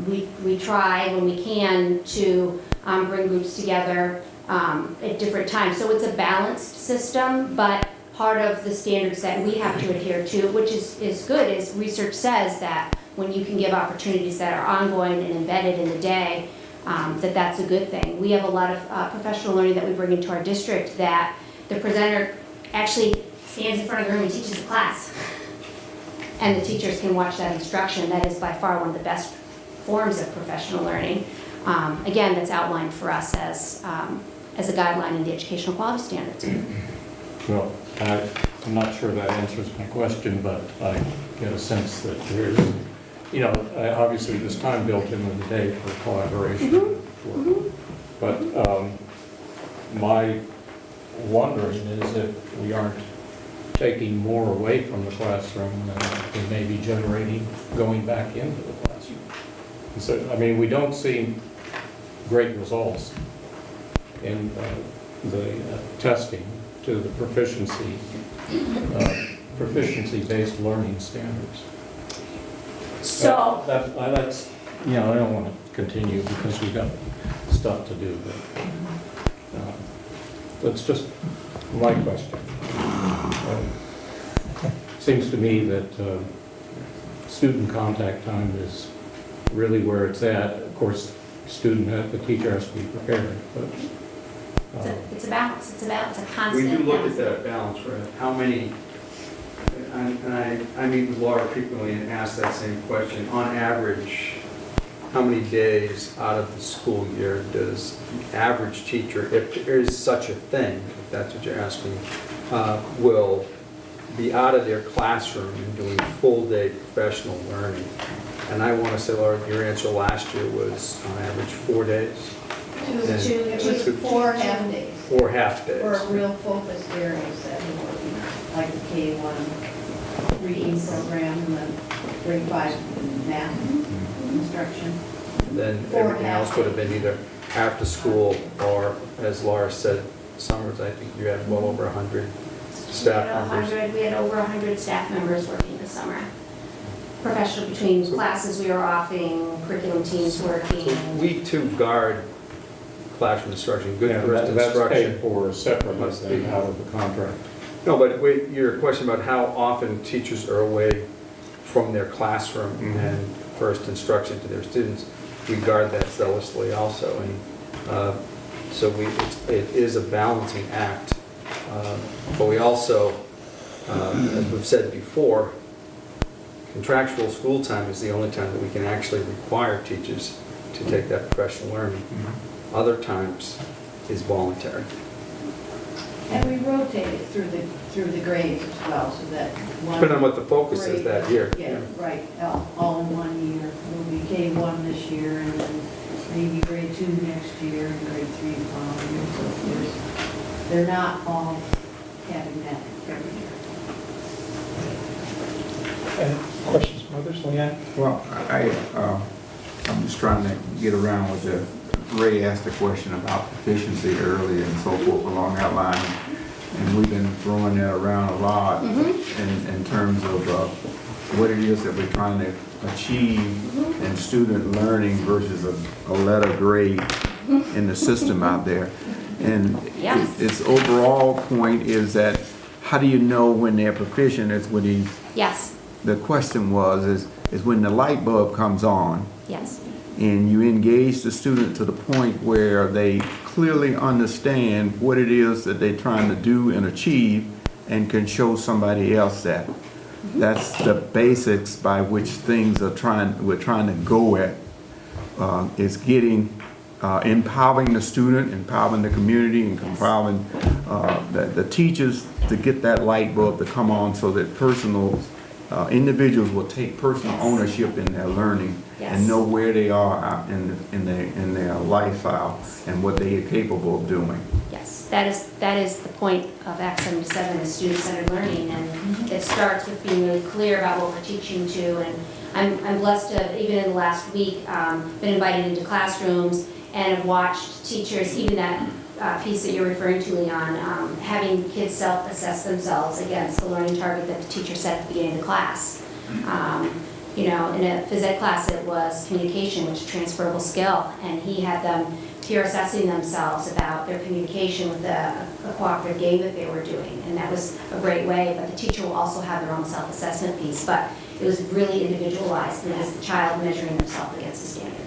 Speaker 6: We try when we can to bring groups together at different times. So it's a balanced system, but part of the standards that we have to adhere to, which is good, is research says that when you can give opportunities that are ongoing and embedded in the day, that's a good thing. We have a lot of professional learning that we bring into our district that the presenter actually stands in front of the room and teaches a class. And the teachers can watch that instruction. That is by far one of the best forms of professional learning. Again, that's outlined for us as a guideline in the educational quality standards.
Speaker 5: Well, I'm not sure that answers my question, but I get a sense that there's, obviously there's time built into the day for collaboration work. But my wondering is if we aren't taking more away from the classroom than we may be generating going back into the classroom. So, I mean, we don't see great results in the testing to the proficiency-based learning standards.
Speaker 6: So
Speaker 5: That's, I don't want to continue because we've got stuff to do, but that's just my question. Seems to me that student contact time is really where it's at. Of course, the teacher has to be prepared, but
Speaker 6: it's a balance. It's a constant
Speaker 11: We do look at
Speaker 6: balance.
Speaker 11: that balance, right? How many, and I meet with Laura frequently and ask that same question. On average, how many days out of the school year does the average teacher, if there is such a thing, if that's what you're asking, will be out of their classroom and doing full-day professional learning? And I want to say, Laura, your answer last year was on average 4 days?
Speaker 4: Two, 4 half days.
Speaker 11: 4 half days.
Speaker 4: Or real focused areas that we work in, like the K-1 reading program and the grade 5 math instruction.
Speaker 11: Then
Speaker 4: 4
Speaker 11: everything
Speaker 4: half
Speaker 11: else would have been either after school or, as Laura said, summers. I think you had well over 100 staff members.
Speaker 6: We had over 100 staff members working this summer. Professional, between classes we were offering, curriculum teams working.
Speaker 11: So we too guard classroom instruction, good
Speaker 5: yeah,
Speaker 11: first
Speaker 5: that's
Speaker 11: instruction.
Speaker 5: paid for separately out of the contract.
Speaker 11: No, but wait, your question about how often teachers are away from their classroom and first instruction to their students, we guard that zealously also. And so it is a balancing act. But we also, as we've said before, contractual school time is the only time that we can actually require teachers to take that professional learning. Other times is voluntary.
Speaker 4: And we rotate it through the grades as well, so that one.
Speaker 11: Depending on what the focus is
Speaker 4: grade-
Speaker 11: that year.
Speaker 4: Yeah, right, all in 1 year. We'll be K1 this year, and then maybe grade 2 next year, and grade 3 the following year. So they're not all having that every year.
Speaker 1: Questions from others, Leanne?
Speaker 12: Well, I'm just trying to get around with the, Ray asked a question about proficiency earlier and so forth along that line. And we've been throwing that around a lot in terms of what it is that we're trying to achieve in student learning versus a letter grade in the system out there. And
Speaker 6: Yes.
Speaker 12: its overall point is that how do you know when they're proficient? It's when
Speaker 6: Yes,
Speaker 12: the question is when the light bulb comes on
Speaker 6: yes,
Speaker 12: and you engage the student to the point where they clearly understand what it is that they're trying to do and achieve and can show somebody else that. That's the basics by which we're trying to go at, is getting, empowering the student, empowering the community, and empowering the teachers to get that light bulb to come on so that individuals will take personal ownership in their learning and know where they are in their lifestyle and what they are capable of doing.
Speaker 6: yes. That is the point of Act 77, is student-centered learning, and it starts with being really clear about what we're teaching to. And I'm blessed to have, even in the last week, been invited into classrooms and have watched teachers, even that piece that you're referring to, Leon, having kids self-assess themselves against the learning target that the teacher set at the beginning of the class. You know, in a phys ed class, it was communication, which is a transferable skill, and he had them peer assessing themselves about their communication with a cooperative game that they were doing, and that was a great way. But the teacher will also have their own self-assessment piece, but it was really individualized, and it was the child measuring themselves against the standard.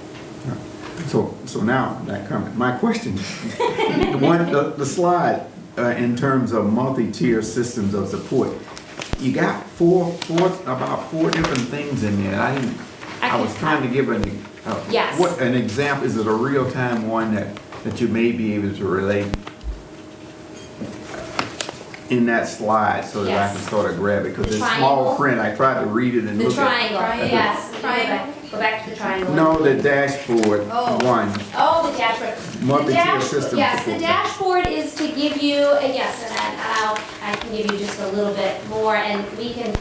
Speaker 12: So now that comes my question. the slide in terms of multi-tier systems of support. You got about four different things in there. I was trying to give
Speaker 6: Yes.
Speaker 12: an example. Is it a real-time one that you may be able to relate in that slide so that I
Speaker 6: Yes.
Speaker 12: can sort of grab it? Because
Speaker 6: The
Speaker 12: it's
Speaker 6: triangle?
Speaker 12: small print. I tried to read it and
Speaker 6: The
Speaker 12: look at it.
Speaker 6: triangle, yes.
Speaker 4: Triangle?
Speaker 6: Go back to the triangle.
Speaker 12: No, the dashboard one.
Speaker 6: Oh, the dashboard.
Speaker 12: Multi-tier system
Speaker 6: Yes,
Speaker 12: support.
Speaker 6: the dashboard is to give you, and yes, and I can give you just a little bit more, and we can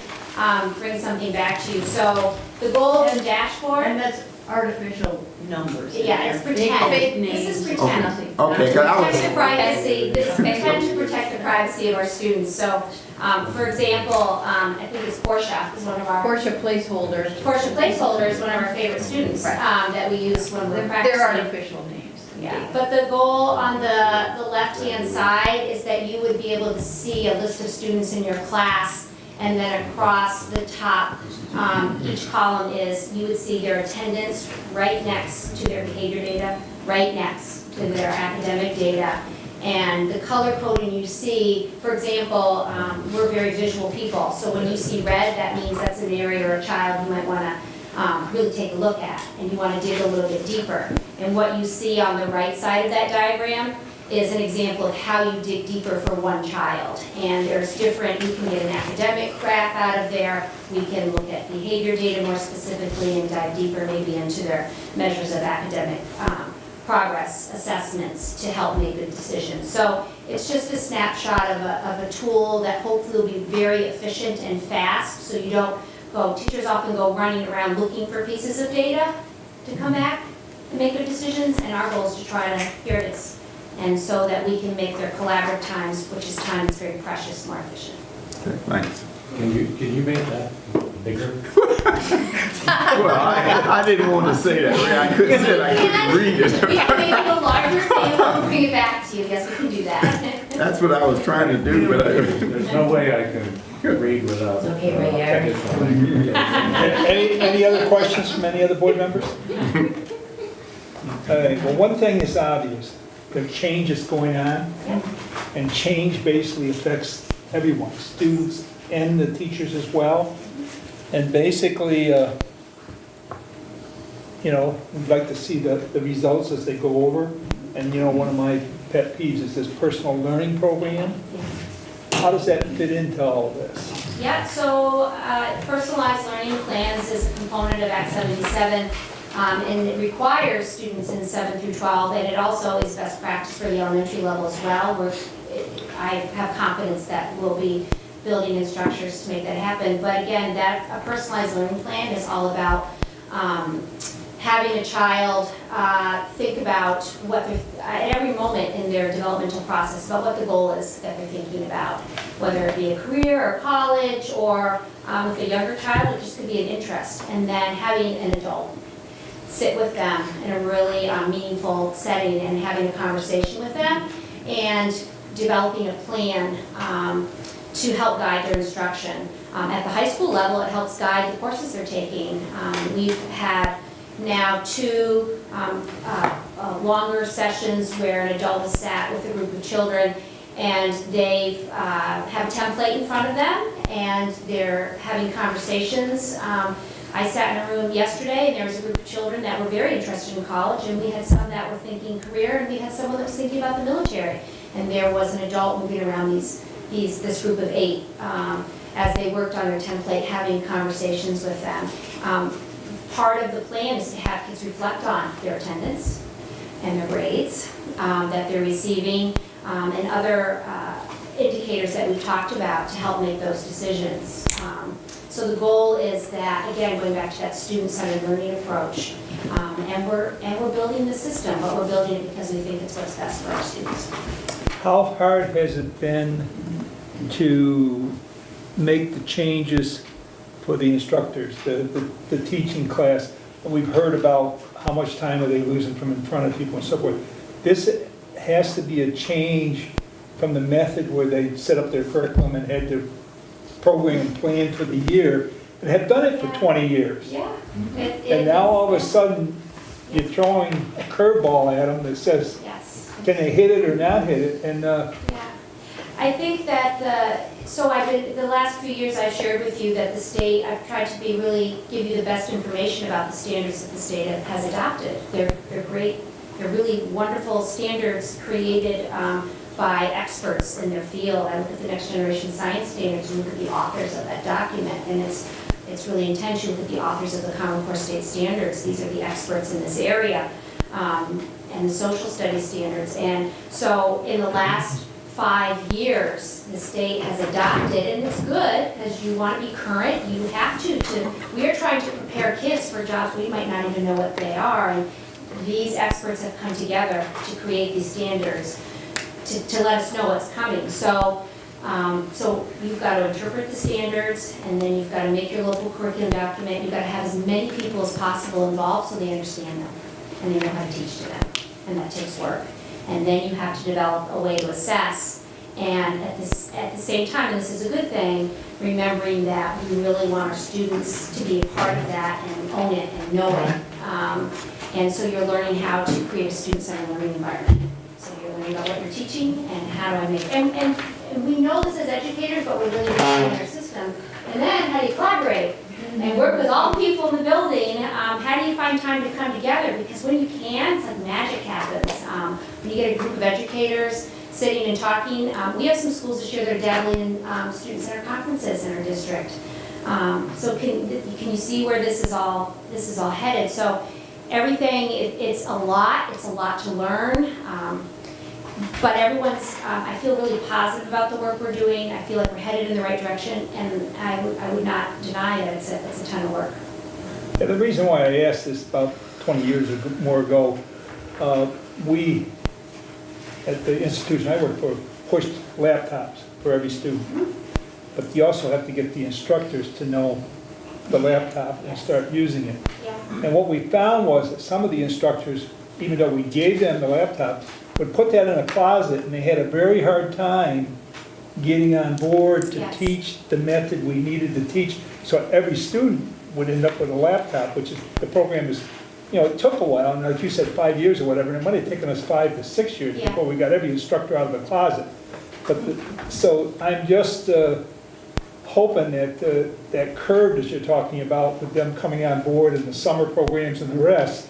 Speaker 6: bring something back to you. So the goal of the dashboard,
Speaker 4: And that's artificial numbers.
Speaker 6: yeah, it's
Speaker 4: Fake
Speaker 6: pretend.
Speaker 4: names.
Speaker 6: This is pretend.
Speaker 4: Nothing.
Speaker 12: Okay, 'cause I was-
Speaker 6: Protect the privacy, this pretend to protect the privacy of our students. So, for example, I think it's Portia is one of our.
Speaker 4: Portia placeholders.
Speaker 6: Portia Placeholder is one of our favorite students,
Speaker 4: Right.
Speaker 6: that we use when we're practicing.
Speaker 4: They're artificial names.
Speaker 6: Yeah, but the goal on the left-hand side is that you would be able to see a list of students in your class, and then across the top, each column you would see their attendance right next to their behavior data, right next to their academic data. And the color coding you see, for example, we're very visual people, so when you see red, that means that's an area or a child you might want to really take a look at, and you want to dig a little bit deeper. And what you see on the right side of that diagram is an example of how you dig deeper for one child. And there's different, we can get an academic graph out of there, we can look at behavior data more specifically and dive deeper maybe into their measures of academic progress assessments to help make good decisions. So it's just a snapshot of a tool that hopefully will be very efficient and fast, so you don't teachers often go running around looking for pieces of data to come back and make good decisions, and our goal is to try to, here it is, and so that we can make their collaborative times, which is time that's very precious, more efficient.
Speaker 12: Okay, thanks.
Speaker 5: Can you make that bigger?
Speaker 12: Well, I didn't want to say that. Ray. I couldn't say it. I couldn't read it.
Speaker 6: We can make it a larger sample and bring it back to you, yes, we can do that.
Speaker 12: That's what I was trying to do, but
Speaker 5: There's no way I can read without.
Speaker 9: It's okay, Ray, Eric.
Speaker 1: Any other questions from any other board members? Well, one thing is obvious, there are changes going on, and change basically affects everyone, students and the teachers as well. And basically, we'd like to see the results as they go over. And, one of my pet peeves is this personal learning program. How does that fit into all of this?
Speaker 6: Yeah, so personalized learning plans is a component of Act 77, and it requires students in 7 through 12, and it also is best practice for the elementary level as well. I have confidence that we'll be building in structures to make that happen. But again, a personalized learning plan is all about having a child think about what at every moment in their developmental process, about what the goal is that they're thinking about, whether it be a career or college, or with a younger child, it just could be an interest. And then having an adult sit with them in a really meaningful setting and having a conversation with them, and developing a plan to help guide their instruction. At the high school level, it helps guide the courses they're taking. We've had now 2 longer sessions where an adult has sat with a group of children, and they have a template in front of them, and they're having conversations. I sat in a room yesterday, and there was a group of children that were very interested in college, and we had some that were thinking career, and we had someone that was thinking about the military. And there was an adult moving around this group of 8 as they worked on their template, having conversations with them. Part of the plan is to have kids reflect on their attendance and their grades that they're receiving, and other indicators that we've talked about to help make those decisions. So the goal is that, again, going back to that student-centered learning approach, and we're building the system, but we're building it because we think it's what's best for our students.
Speaker 1: How hard has it been to make the changes for the instructors, the teaching class? We've heard about how much time are they losing from in front of people and so forth. This has to be a change from the method where they set up their curriculum and had their program planned for the year, and have done it for 20 years.
Speaker 6: Yeah.
Speaker 1: And now all of a sudden, you're throwing a curveball at them that says,
Speaker 6: Yes.
Speaker 1: can they hit it or not hit it? And
Speaker 6: Yeah. I think that the last few years I've shared with you that the state, I've tried to give you the best information about the standards that the state has adopted. They're great, they're really wonderful standards created by experts in their field. I look at the Next Generation Science Standards and look at the authors of that document, and it's really intentional with the authors of the Common Core State Standards. These are the experts in this area, and the social studies standards. And so in the last 5 years, the state has adopted, and it's good, because you want to be current, you have to. We are trying to prepare kids for jobs we might not even know what they are, and these experts have come together to create these standards to let us know what's coming. So you've got to interpret the standards, and then you've got to make your local curriculum document. You've got to have as many people as possible involved so they understand them, and they know how to teach to them, and that takes work. And then you have to develop a way to assess, and at the same time, and this is a good thing, remembering that we really want our students to be a part of that and own it and know it. And so you're learning how to create a student-centered learning environment. So you're learning about what you're teaching and how do I make, and we know this as educators, but we're really building our system. And then how do you collaborate and work with all the people in the building? How do you find time to come together? Because when you can, it's like magic happens. When you get a group of educators sitting and talking, we have some schools this year that are dabbling in student-centered conferences in our district. So can you see where this is all headed? So everything, it's a lot to learn. But everyone's, I feel really positive about the work we're doing. I feel like we're headed in the right direction, and I would not deny that it's a ton of work.
Speaker 1: yeah, the reason why I asked this about 20 years or more ago, we, at the institution I work for, pushed laptops for every student. But you also have to get the instructors to know the laptop and start using it.
Speaker 6: Yeah.
Speaker 1: And what we found was that some of the instructors, even though we gave them the laptops, would put that in a closet, and they had a very hard time getting on board to
Speaker 6: Yes.
Speaker 1: teach the method we needed to teach. So every student would end up with a laptop, which is, the program is, it took a while, and like you said, 5 years or whatever, and it might have taken us 5 to 6 years
Speaker 6: Yeah.
Speaker 1: before we got every instructor out of the closet. But, so I'm just hoping that that curve that you're talking about, with them coming on board and the summer programs and the rest,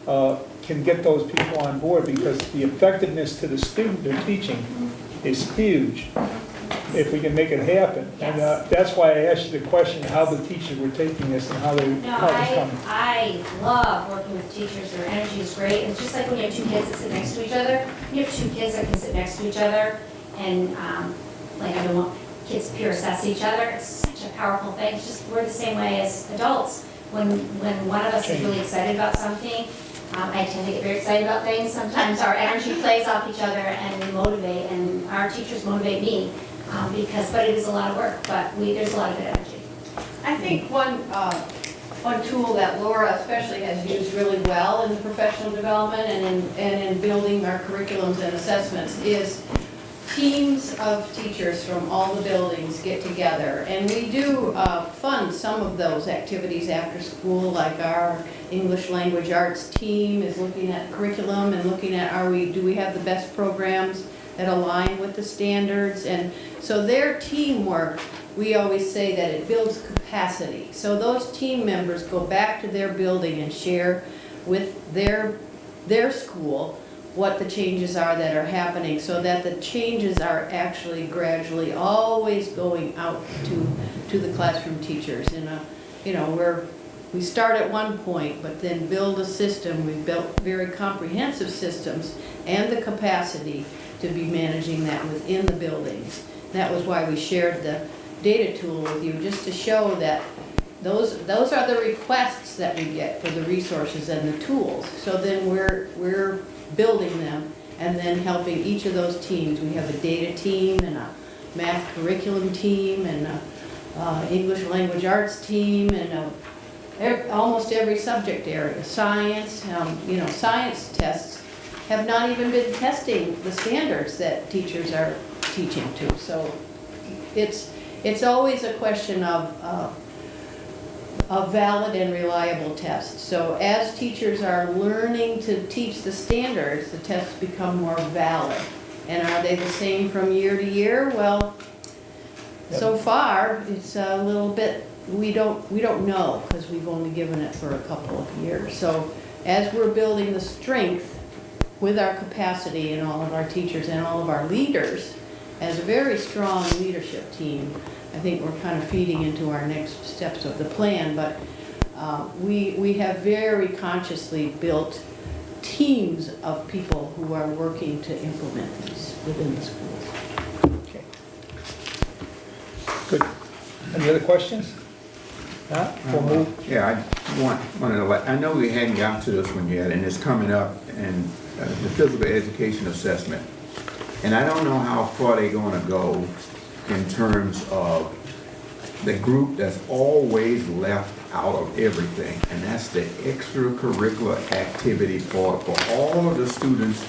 Speaker 1: can get those people on board, because the effectiveness to the student they're teaching is huge, if we can make it happen. And
Speaker 6: Yes.
Speaker 1: that's why I asked you the question, how the teachers were taking this and how
Speaker 6: No,
Speaker 1: it's coming.
Speaker 6: I love working with teachers, their energy is great. It's just like when you have two kids that sit next to each other. You have two kids that can sit next to each other, and like, I don't want kids to peer assess each other. It's such a powerful thing. It's just, we're the same way as adults. When one of us is really excited about something, I tend to get very excited about things. Sometimes our energy plays off each other and we motivate, and our teachers motivate me, but it is a lot of work, but there's a lot of good energy.
Speaker 4: I think one tool that Laura especially has used really well in the professional development and in building our curriculums and assessments is teams of teachers from all the buildings get together. And we do fund some of those activities after school, like our English language arts team is looking at curriculum and looking at do we have the best programs that align with the standards. And so their teamwork, we always say that it builds capacity. So those team members go back to their building and share with their school what the changes are that are happening, so that the changes are actually gradually always going out to the classroom teachers. We start at one point, but then build a system. We've built very comprehensive systems and the capacity to be managing that within the buildings. That was why we shared the data tool with you, just to show that those are the requests that we get for the resources and the tools. So then we're building them and then helping each of those teams. We have a data team and a math curriculum team and a English language arts team and almost every subject area. Science, science tests have not even been testing the standards that teachers are teaching to. So it's always a question of valid and reliable tests. So as teachers are learning to teach the standards, the tests become more valid. And are they the same from year to year? Well, so far, it's a little bit, we don't know, because we've only given it for a couple of years. So as we're building the strength with our capacity and all of our teachers and all of our leaders, as a very strong leadership team, I think we're kind of feeding into our next steps of the plan, but we have very consciously built teams of people who are working to implement these within the schools.
Speaker 1: Okay. Good. Any other questions? Not? We'll move.
Speaker 12: Yeah, I know we hadn't got to this one yet, and it's coming up, and the physical education assessment. And I don't know how far they're gonna go in terms of the group that's always left out of everything, and that's the extracurricular activity part for all of the students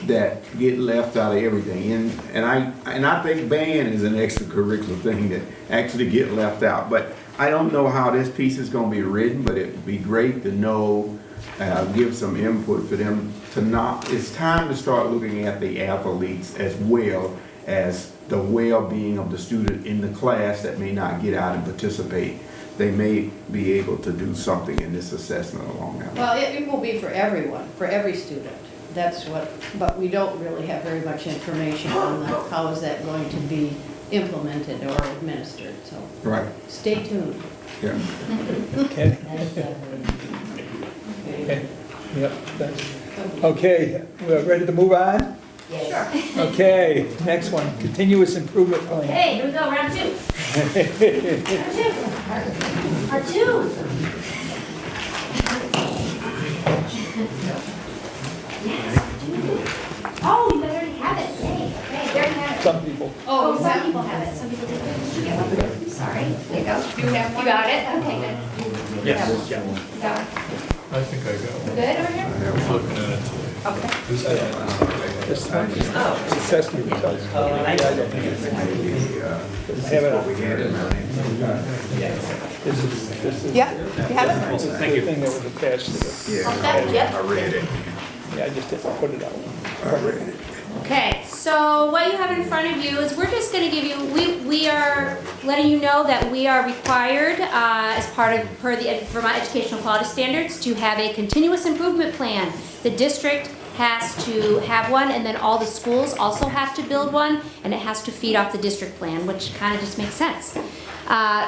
Speaker 12: that get left out of everything. And I think band is an extracurricular thing that actually get left out. But I don't know how this piece is gonna be written, but it would be great to know, give some input for them to it's time to start looking at the athletes as well as the well-being of the student in the class that may not get out and participate. They may be able to do something in this assessment along that line.
Speaker 4: Well, it will be for everyone, for every student. But we don't really have very much information on how is that going to be implemented or administered, so.
Speaker 12: Right.
Speaker 4: Stay tuned.
Speaker 12: Yeah.
Speaker 1: Okay. Okay. Yep, thanks. Okay, we're ready to move on?
Speaker 9: Yes.
Speaker 1: Okay, next one, continuous improvement plan.
Speaker 6: Hey, here we go, round two. Part two. Oh, you guys already have it. Hey, they already have it.
Speaker 1: Some people.
Speaker 6: Oh, some people have it, some people didn't. Sorry, there you go. You got it? Okay, good.
Speaker 10: Yes.
Speaker 6: You got it?
Speaker 10: I think I got one.
Speaker 6: Good over here?
Speaker 10: I was looking at it today.
Speaker 6: Okay.
Speaker 1: Just assessment results.
Speaker 9: Oh, I
Speaker 1: I don't think it's. I have it on. This is.
Speaker 8: Yeah, you have it?
Speaker 1: This is the thing that was attached to the.
Speaker 8: Okay, yep.
Speaker 12: I read it.
Speaker 1: Yeah, I just didn't put it out.
Speaker 12: I read it.
Speaker 6: Okay, so what you have in front of you is we're just going to give you, we are letting you know that we are required as per the Vermont Educational Quality Standards to have a continuous improvement plan. The district has to have one, and then all the schools also have to build one, and it has to feed off the district plan, which kind of just makes sense.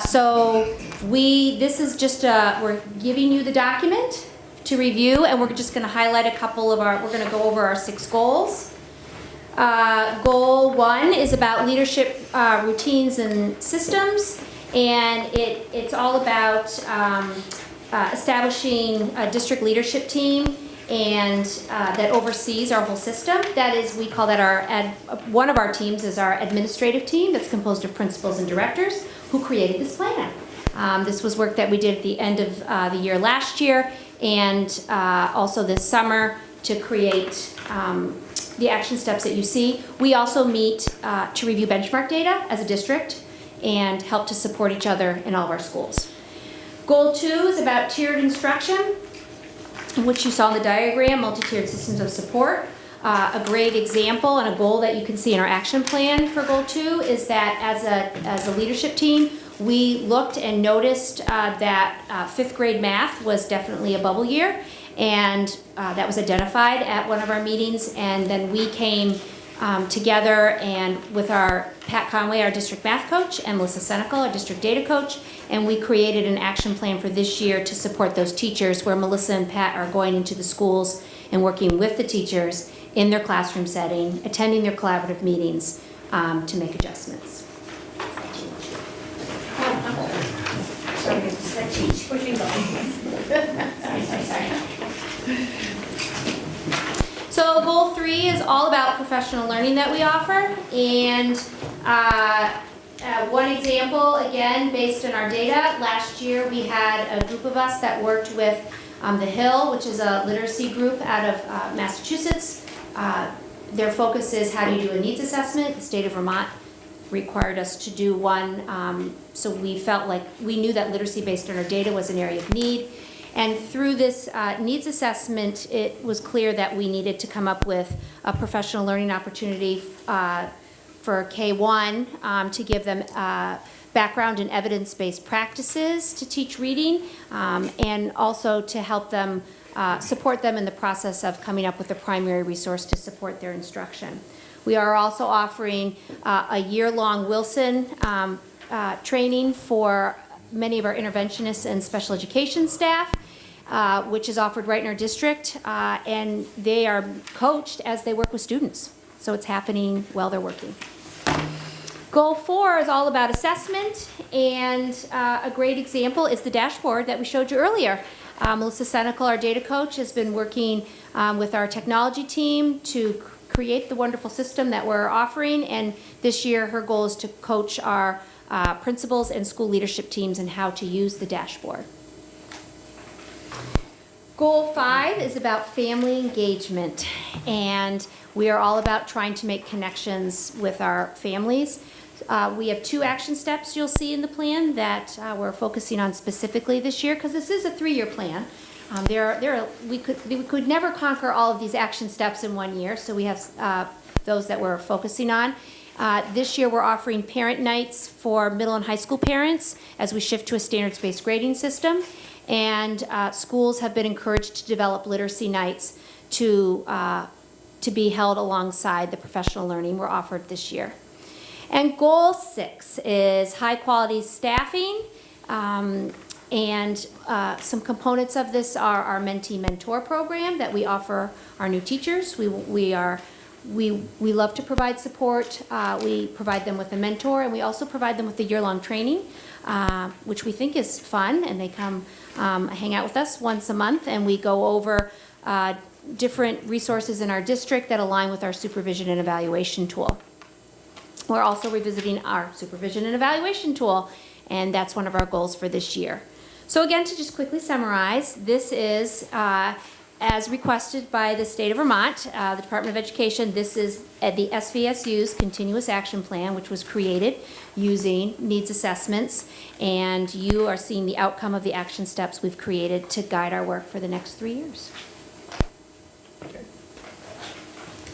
Speaker 6: So this is just, we're giving you the document to review, and we're just going to highlight a couple of we're going to go over our 6 goals. Goal 1 is about leadership routines and systems, and it's all about establishing a district leadership team and that oversees our whole system. That is, we call that one of our teams is our administrative team that's composed of principals and directors who created this plan. This was work that we did at the end of the year last year, and also this summer to create the action steps that you see. We also meet to review benchmark data as a district and help to support each other in all of our schools. Goal 2 is about tiered instruction, which you saw in the diagram, multi-tiered systems of support. A great example and a goal that you can see in our action plan for Goal 2 is that as a leadership team, we looked and noticed that 5th grade math was definitely a bubble year, and that was identified at one of our meetings, and then we came together and with our Pat Conway, our district math coach, and Melissa Senecal, our district data coach, and we created an action plan for this year to support those teachers, where Melissa and Pat are going into the schools and working with the teachers in their classroom setting, attending their collaborative meetings to make adjustments. So goal 3 is all about professional learning that we offer, and one example, again, based on our data, last year we had a group of us that worked with The Hill, which is a literacy group out of Massachusetts. Their focus is how do you do a needs assessment. The state of Vermont required us to do one, so we felt like we knew that literacy based on our data was an area of need. And through this needs assessment, it was clear that we needed to come up with a professional learning opportunity for K-1 to give them background in evidence-based practices to teach reading, and also to help them support them in the process of coming up with a primary resource to support their instruction. We are also offering a year-long Wilson training for many of our interventionists and special education staff, which is offered right in our district, and they are coached as they work with students. So it's happening while they're working. Goal 4 is all about assessment, and a great example is the dashboard that we showed you earlier. Melissa Senecal, our data coach, has been working with our technology team to create the wonderful system that we're offering, and this year her goal is to coach our principals and school leadership teams in how to use the dashboard. Goal 5 is about family engagement, and we are all about trying to make connections with our families. We have 2 action steps you'll see in the plan that we're focusing on specifically this year, because this is a 3-year plan. We could never conquer all of these action steps in 1 year, so we have those that we're focusing on. This year we're offering parent nights for middle and high school parents as we shift to a standards-based grading system, and schools have been encouraged to develop literacy nights to be held alongside the professional learning we're offered this year. And goal 6 is high-quality staffing, and some components of this are our mentee-mentor program that we offer our new teachers. We love to provide support. We provide them with a mentor, and we also provide them with a year-long training, which we think is fun, and they come hang out with us once a month, and we go over different resources in our district that align with our supervision and evaluation tool. We're also revisiting our supervision and evaluation tool, and that's one of our goals for this year. So again, to just quickly summarize, this is As requested by the state of Vermont, the Department of Education, this is the SVSU's Continuous Action Plan, which was created using needs assessments, and you are seeing the outcome of the action steps we've created to guide our work for the next 3 years.
Speaker 1: Okay.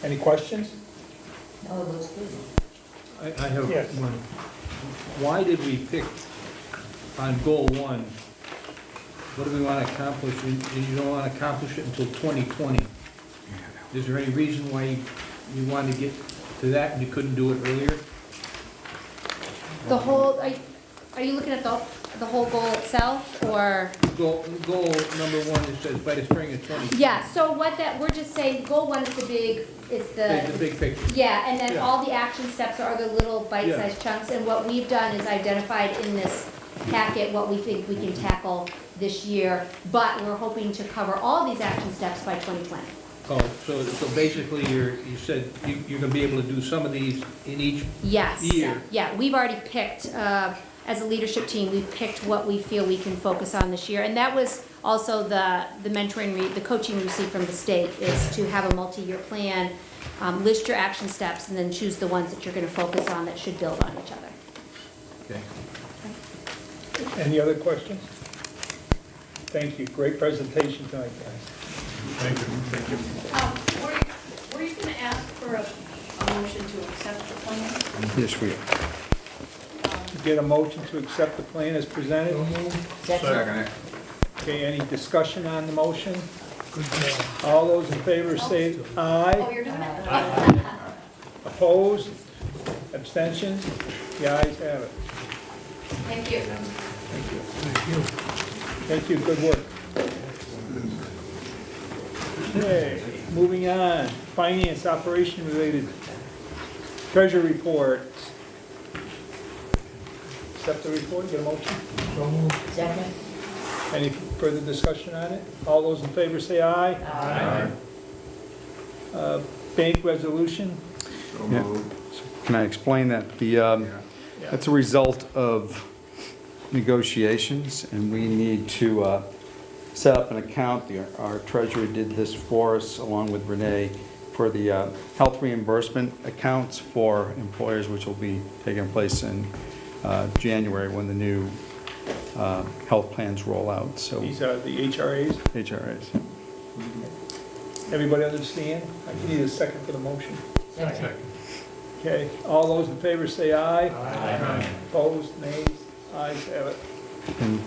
Speaker 1: Any questions?
Speaker 9: No, it looks good.
Speaker 1: I have
Speaker 5: Yes.
Speaker 1: one. Why did we pick on goal 1? What do we want to accomplish, and you don't want to accomplish it until 2020? Is there any reason why you wanted to get to that and you couldn't do it earlier?
Speaker 6: The whole, are you looking at the whole goal itself, or?
Speaker 1: Goal number 1, it says by the spring of 2020.
Speaker 6: Yeah, so what that, we're just saying, goal 1 is the big, is
Speaker 1: The big picture.
Speaker 6: yeah, and then
Speaker 1: Yeah.
Speaker 6: all the action steps are the little bite-sized chunks, and what we've done is identified in this packet what we think we can tackle this year, but we're hoping to cover all these action steps by 2020.
Speaker 1: Oh, so basically you said you're going to be able to do some of these in each
Speaker 6: Yes.
Speaker 1: year.
Speaker 6: Yeah, we've already picked, as a leadership team, we've picked what we feel we can focus on this year. And that was also the mentoring, the coaching we received from the state, is to have a multi-year plan, list your action steps, and then choose the ones that you're going to focus on that should build on each other.
Speaker 1: Okay. Any other questions? Thank you. Great presentation tonight, guys.
Speaker 10: Thank you.
Speaker 4: Were you going to ask for a motion to accept the plan?
Speaker 2: Yes, we are.
Speaker 1: Get a motion to accept the plan as presented.
Speaker 9: Second.
Speaker 1: Okay, any discussion on the motion? All those in favor say aye.
Speaker 4: Oh, you're doing it?
Speaker 1: Opposed? Abstentions? The ayes have it.
Speaker 4: Thank you.
Speaker 1: Thank you, good work. Okay, moving on, finance operation related treasure report. Accept the report, get a motion?
Speaker 9: Second.
Speaker 1: Any further discussion on it? All those in favor say aye.
Speaker 9: Aye.
Speaker 1: Bank resolution?
Speaker 2: Yeah. Can I explain that? That's a result of negotiations, and we need to set up an account. Our treasurer did this for us, along with Renee, for the health reimbursement accounts for employers, which will be taking place in January when the new health plans roll out. So
Speaker 1: These are the HRAs.
Speaker 2: HRAs.
Speaker 1: Everybody understand? I need a second for the motion.
Speaker 9: Second.
Speaker 1: Okay, all those in favor say aye. Aye. Opposed, nays, ayes have it.
Speaker 2: And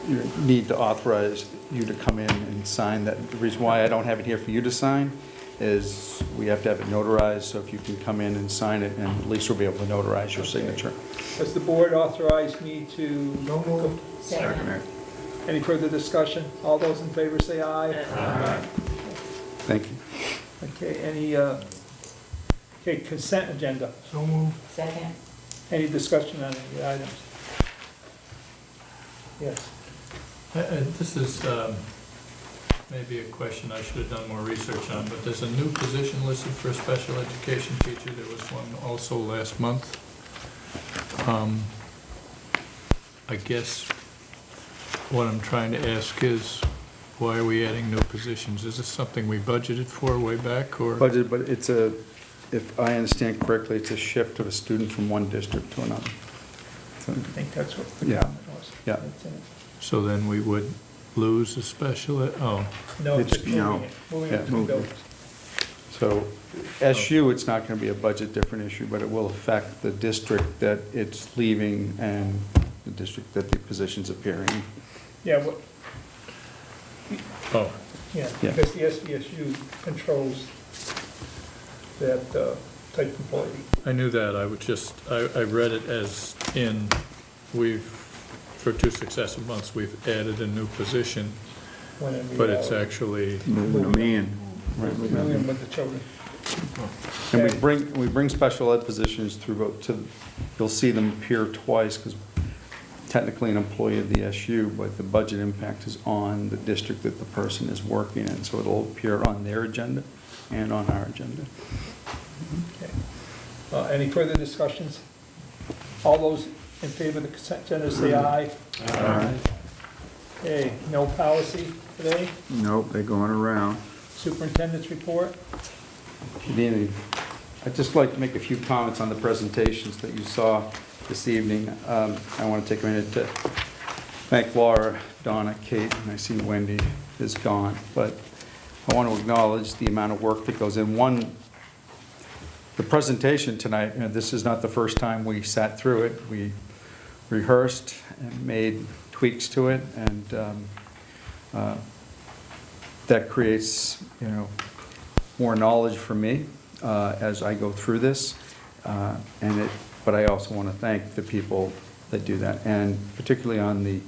Speaker 2: you need to authorize you to come in and sign that. The reason why I don't have it here for you to sign is we have to have it notarized, so if you can come in and sign it, and at least we'll be able to notarize your signature.
Speaker 1: Has the board authorized me to?
Speaker 9: Second.
Speaker 1: Any further discussion? All those in favor say aye.
Speaker 2: Thank you.
Speaker 1: Okay, okay, consent agenda.
Speaker 9: Second.
Speaker 1: Any discussion on any items? Yes.
Speaker 10: This is maybe a question I should have done more research on, but there's a new position listed for a special education teacher. There was one also last month. I guess what I'm trying to ask is, why are we adding new positions? Is this something we budgeted for way back, or?
Speaker 2: But it's if I understand correctly, it's a shift of a student from one district to another. So,
Speaker 1: I think that's what the
Speaker 2: Yeah.
Speaker 1: comment was.
Speaker 2: Yeah.
Speaker 1: That's it.
Speaker 10: So then we would lose a special,
Speaker 1: No,
Speaker 2: It's-
Speaker 1: just moving
Speaker 2: no.
Speaker 1: it, moving
Speaker 2: Yeah,
Speaker 1: it to the
Speaker 2: move it.
Speaker 1: buildings.
Speaker 2: So SU, it's not going to be a budget different issue, but it will affect the district that it's leaving and the district that the position's appearing.
Speaker 1: Yeah, what,
Speaker 10: oh,
Speaker 1: yeah,
Speaker 2: Yeah.
Speaker 1: because the SVSU controls that type of employee.
Speaker 10: I knew that. I would just, I read it as in, for 2 successive months, we've added a new position,
Speaker 1: when in
Speaker 10: but it's
Speaker 1: reality,
Speaker 10: actually,
Speaker 12: Moving them in.
Speaker 1: moving them with the children.
Speaker 2: And we bring special ed positions through, you'll see them appear twice, because technically an employee of the SU, but the budget impact is on the district that the person is working in, so it'll appear on their agenda and on our agenda.
Speaker 1: Okay. Any further discussions? All those in favor of the consent agenda say aye.
Speaker 2: Aye.
Speaker 1: Okay, no policy today.
Speaker 12: Nope, they're going around.
Speaker 1: Superintendent's report.
Speaker 2: Good evening. I'd just like to make a few comments on the presentations that you saw this evening. I want to take a minute to thank Laura, Donna, Kate, and I see Wendy is gone, but I want to acknowledge the amount of work that goes in. The presentation tonight, this is not the first time we sat through it. We rehearsed and made tweaks to it, and that creates, more knowledge for me as I go through this. But I also want to thank the people that do that, and particularly on the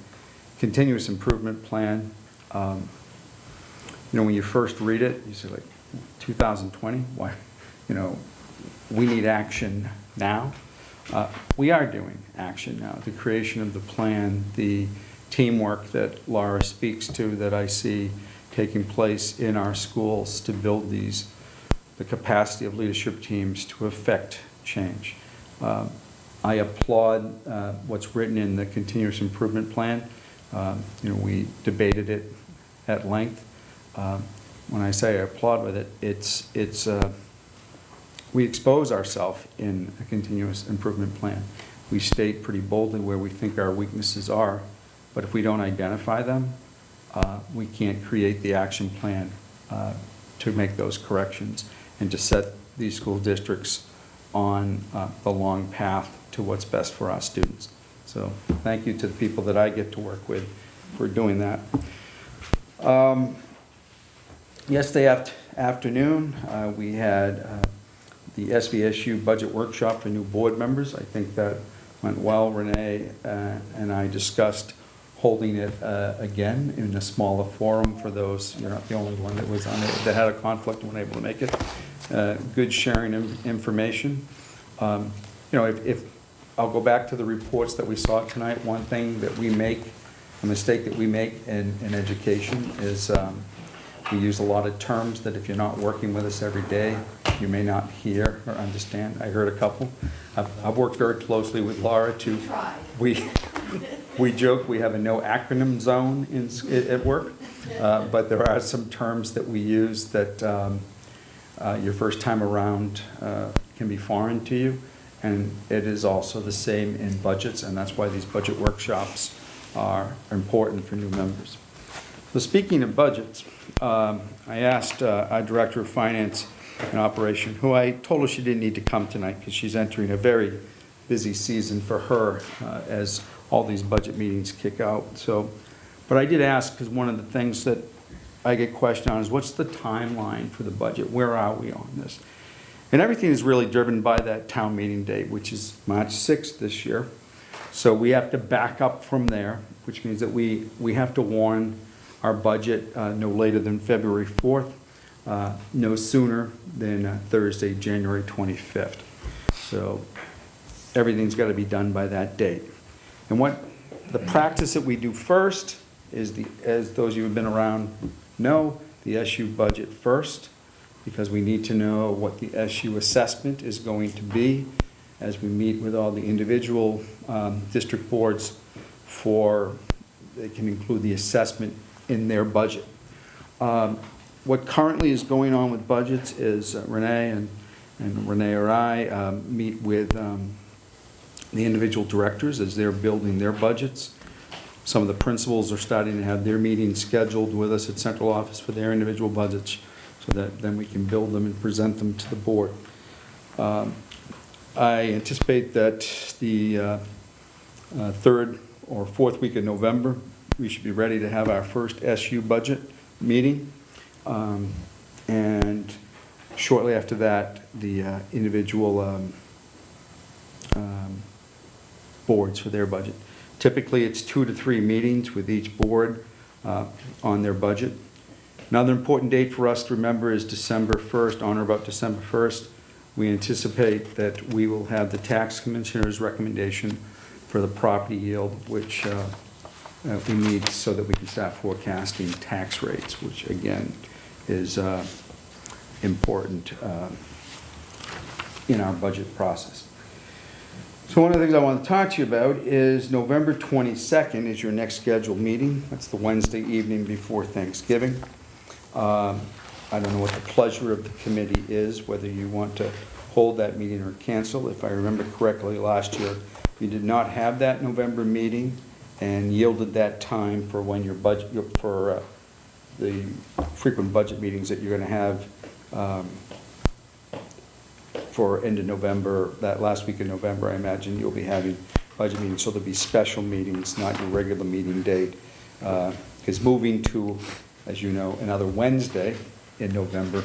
Speaker 2: continuous improvement plan. When you first read it, you say, like, 2020? Why? We need action now. We are doing action now. The creation of the plan, the teamwork that Laura speaks to, that I see taking place in our schools to build the capacity of leadership teams to affect change. I applaud what's written in the continuous improvement plan. We debated it at length. When I say I applaud with it, we expose ourselves in a continuous improvement plan. We state pretty boldly where we think our weaknesses are, but if we don't identify them, we can't create the action plan to make those corrections and to set these school districts on the long path to what's best for our students. So thank you to the people that I get to work with for doing that. Yesterday afternoon, we had the SVSU budget workshop for new board members. I think that went well. Renee and I discussed holding it again in a smaller forum for those. You're not the only one that was on it that had a conflict and wasn't able to make it. Good sharing information. If I'll go back to the reports that we saw tonight. One thing that we make, a mistake that we make in education is we use a lot of terms that if you're not working with us every day, you may not hear or understand. I heard a couple. I've worked very closely with Laura to, we joke we have a no acronym zone at work, but there are some terms that we use that your first time around can be foreign to you, and it is also the same in budgets, and that's why these budget workshops are important for new members. So speaking of budgets, I asked our Director of Finance and Operation, who I told her she didn't need to come tonight because she's entering a very busy season for her as all these budget meetings kick out. But I did ask, because one of the things that I get questioned on is what's the timeline for the budget? Where are we on this? And everything is really driven by that town meeting date, which is March 6th this year. So we have to back up from there, which means that we have to warn our budget no later than February 4th, no sooner than Thursday, January 25th. So everything's got to be done by that date. And what the practice that we do first is, as those of you who have been around know, the SU budget first, because we need to know what the SU assessment is going to be as we meet with all the individual district boards they can include the assessment in their budget. What currently is going on with budgets is Renee and Renee or I meet with the individual directors as they're building their budgets. Some of the principals are starting to have their meetings scheduled with us at central office for their individual budgets so that then we can build them and present them to the board. I anticipate that the third or fourth week of November, we should be ready to have our first SU budget meeting. And shortly after that, the individual boards for their budget. Typically, it's 2 to 3 meetings with each board on their budget. Another important date for us to remember is December 1st, on or about December 1st. We anticipate that we will have the tax commissioner's recommendation for the property yield, which we need so that we can start forecasting tax rates, which again is important in our budget process. So one of the things I want to talk to you about is November 22nd is your next scheduled meeting. That's the Wednesday evening before Thanksgiving. I don't know what the pleasure of the committee is, whether you want to hold that meeting or cancel. If I remember correctly, last year, you did not have that November meeting and yielded that time for when your budget, for the frequent budget meetings that you're going to have for end of November, that last week of November. I imagine you'll be having budget meetings, so there'll be special meetings, not your regular meeting date. Because moving to, as you know, another Wednesday in November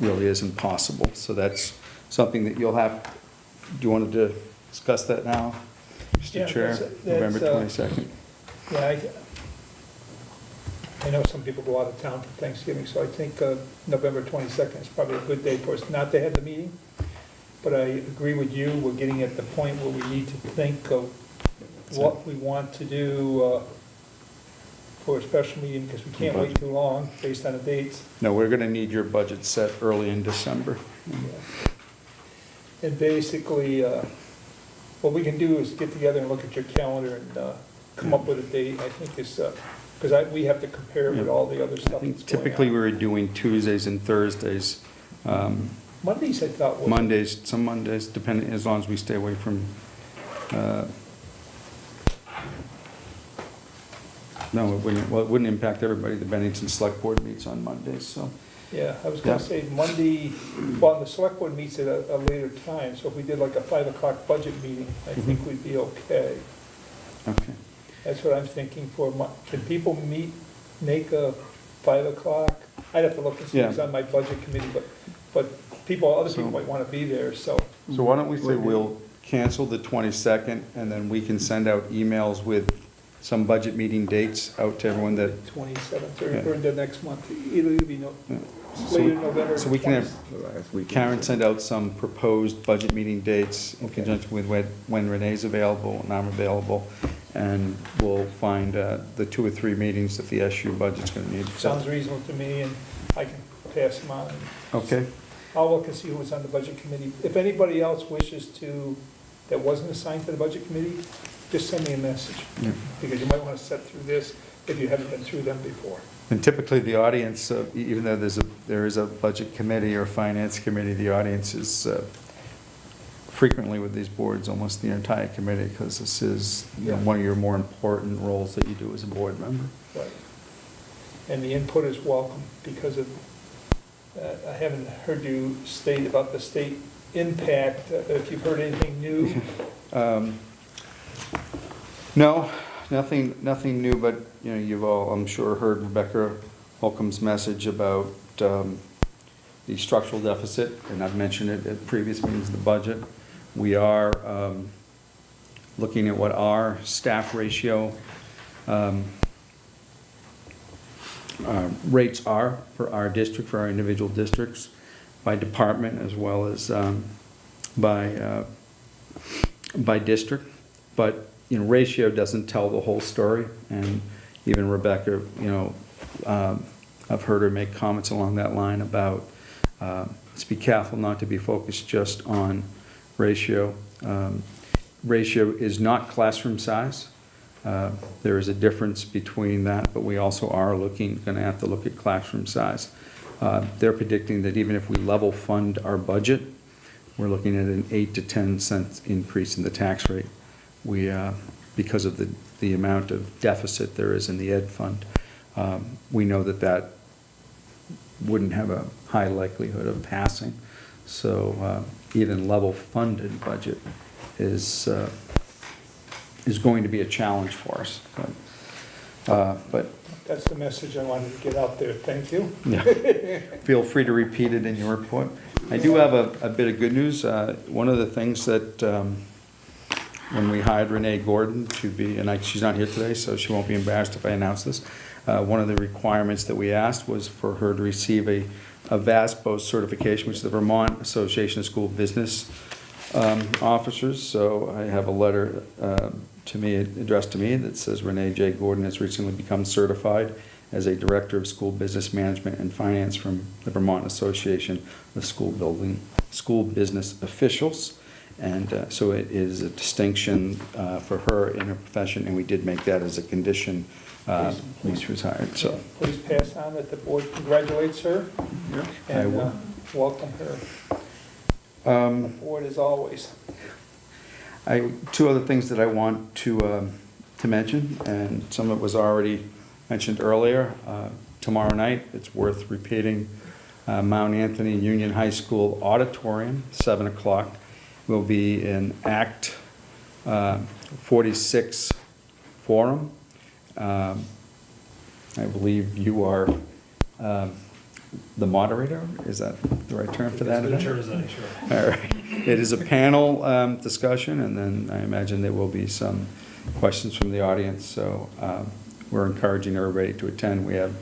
Speaker 2: really isn't possible. So that's something that you'll have. Do you want to discuss that now, Mr.
Speaker 1: Yeah,
Speaker 2: Chair?
Speaker 1: that's,
Speaker 2: November 22nd.
Speaker 1: Yeah, I know some people go out of town for Thanksgiving, so I think November 22nd is probably a good day for us not to have the meeting. But I agree with you, we're getting at the point where we need to think of what we want to do for a special meeting, because we can't wait too long based on the dates.
Speaker 2: No, we're going to need your budget set early in December.
Speaker 1: Yeah. And basically, what we can do is get together and look at your calendar and come up with a date. I think it's, because we have to compare it with all the other
Speaker 2: I
Speaker 1: stuff
Speaker 2: think
Speaker 1: that's going on.
Speaker 2: typically we were doing Tuesdays and Thursdays.
Speaker 1: Mondays, I thought was.
Speaker 2: Mondays, some Mondays, depending, as long as we stay away from, no, it wouldn't impact everybody. The Bennington Select Board meets on Mondays, so.
Speaker 1: Yeah, I was gonna say Monday, well, the select board meets at a later time, so if we did like a 5 o'clock budget meeting, I think we'd be okay.
Speaker 2: Okay.
Speaker 1: That's what I'm thinking for, can people make a 5 o'clock? I'd have to look and see who's on my budget committee, but other people might wanna be there, so.
Speaker 2: So why don't we say we'll cancel the 22nd, and then we can send out emails with some budget meeting dates out to everyone that.
Speaker 1: 27th
Speaker 2: Yeah.
Speaker 1: or the next month, either it'll be
Speaker 2: So
Speaker 1: later November.
Speaker 2: so we can have
Speaker 1: 20th.
Speaker 2: Karen send out some proposed budget meeting dates in conjunction with when Renee's available and I'm available, and we'll find the 2 or 3 meetings that the SU budget's going to need.
Speaker 1: Sounds reasonable to me, and I can pass them on.
Speaker 2: Okay.
Speaker 1: I'll look and see who was on the budget committee. If anybody else wishes to, that wasn't assigned to the budget committee, just send me a message, because you might want to set through this if you haven't been through them before.
Speaker 2: And typically, the audience, even though there is a budget committee or finance committee, the audience is frequently with these boards, almost the entire committee, because this is one of your more important roles that you do as a board member.
Speaker 1: Right. And the input is welcome, because of, I haven't heard you state about the state impact, if you've heard anything new.
Speaker 2: No, nothing new, but, you know, you've all, I'm sure, heard Rebecca Holcomb's message about the structural deficit, and I've mentioned it at previous meetings of the budget. We are looking at what our staff ratio rates are for our district, for our individual districts, by department as well as by district. But, you know, ratio doesn't tell the whole story, and even Rebecca, you know, I've heard her make comments along that line about let's be careful not to be focused just on ratio. Ratio is not classroom size. There is a difference between that, but we also are going to have to look at classroom size. They're predicting that even if we level fund our budget, we're looking at an 8 to 10 cent increase in the tax rate. Because of the amount of deficit there is in the ed fund, we know that wouldn't have a high likelihood of passing. So even level funded budget is going to be a challenge for us. But
Speaker 1: That's the message I wanted to get out there. Thank you.
Speaker 2: yeah, feel free to repeat it in your report. I do have a bit of good news. One of the things that when we hired Renee Gordon to be, and she's not here today, so she won't be embarrassed if I announce this. One of the requirements that we asked was for her to receive a VASPO certification, which is the Vermont Association of School Business Officers. So I have a letter addressed to me that says Renee J. Gordon has recently become certified as a Director of School Business Management and Finance from the Vermont Association of School Business Officials. And so it is a distinction for her in her profession, and we did make that as a condition when she was hired, so.
Speaker 1: Please pass on that the board congratulates her
Speaker 2: I
Speaker 1: and
Speaker 2: will.
Speaker 1: welcome her aboard as always.
Speaker 2: Two other things that I want to mention, and some of it was already mentioned earlier. Tomorrow night, it's worth repeating, Mount Anthony Union High School Auditorium, 7 o'clock, will be an Act 46 forum. I believe you are the moderator, is that the right term for that?
Speaker 13: Sure.
Speaker 2: All right. It is a panel discussion, and then I imagine there will be some questions from the audience, so we're encouraging everybody to attend. We have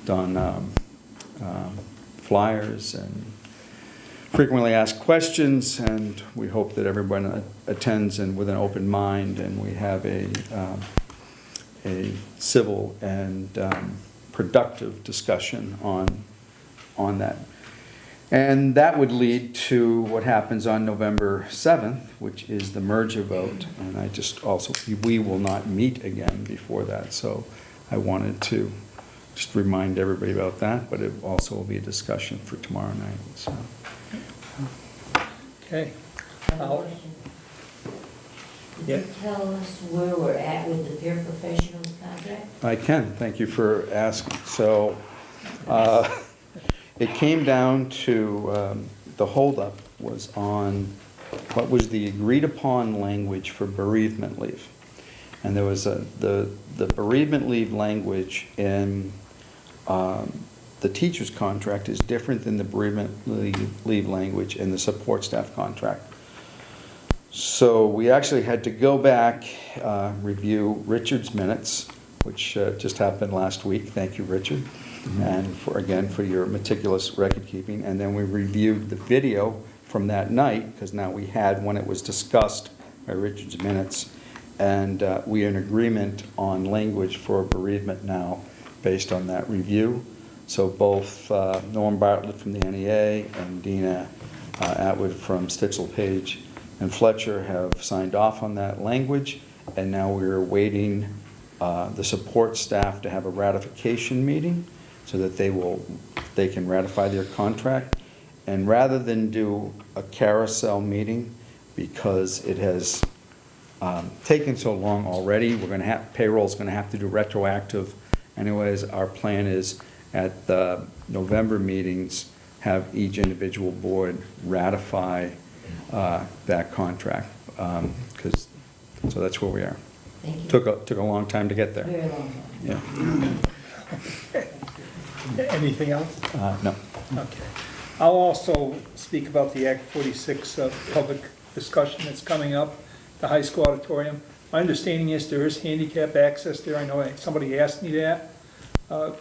Speaker 2: done flyers and frequently asked questions, and we hope that everyone attends and with an open mind, and we have a civil and productive discussion on that. And that would lead to what happens on November 7th, which is the merger vote. And I just also, we will not meet again before that. So I wanted to just remind everybody about that, but it also will be a discussion for tomorrow night, so.
Speaker 1: Okay.
Speaker 9: Could
Speaker 1: Yeah.
Speaker 9: you tell us where we're at with the paraprofessionals contract?
Speaker 2: I can, thank you for asking. So it came down to, the holdup was on what was the agreed upon language for bereavement leave. And there was the bereavement leave language in the teacher's contract is different than the bereavement leave language in the support staff contract. So we actually had to go back, review Richard's minutes, which just happened last week. Thank you, Richard. And for your meticulous record keeping. And then we reviewed the video from that night, because now we had when it was discussed by Richard's minutes. And we are in agreement on language for bereavement now based on that review. So both Norm Bartlett from the NEA and Dina Atwood from Stitzel Page and Fletcher have signed off on that language, and now we're awaiting the support staff to have a ratification meeting so that they can ratify their contract. And rather than do a carousel meeting, because it has taken so long already, payroll's gonna have to do retroactive. Anyways, our plan is at the November meetings, have each individual board ratify that contract, so that's where we are.
Speaker 9: Thank you.
Speaker 2: Took a long time to get there.
Speaker 9: Very long time.
Speaker 2: Yeah.
Speaker 1: Anything else?
Speaker 2: No.
Speaker 1: Okay. I'll also speak about the Act 46 public discussion that's coming up, the high school auditorium. My understanding is there is handicap access there. I know somebody asked me that.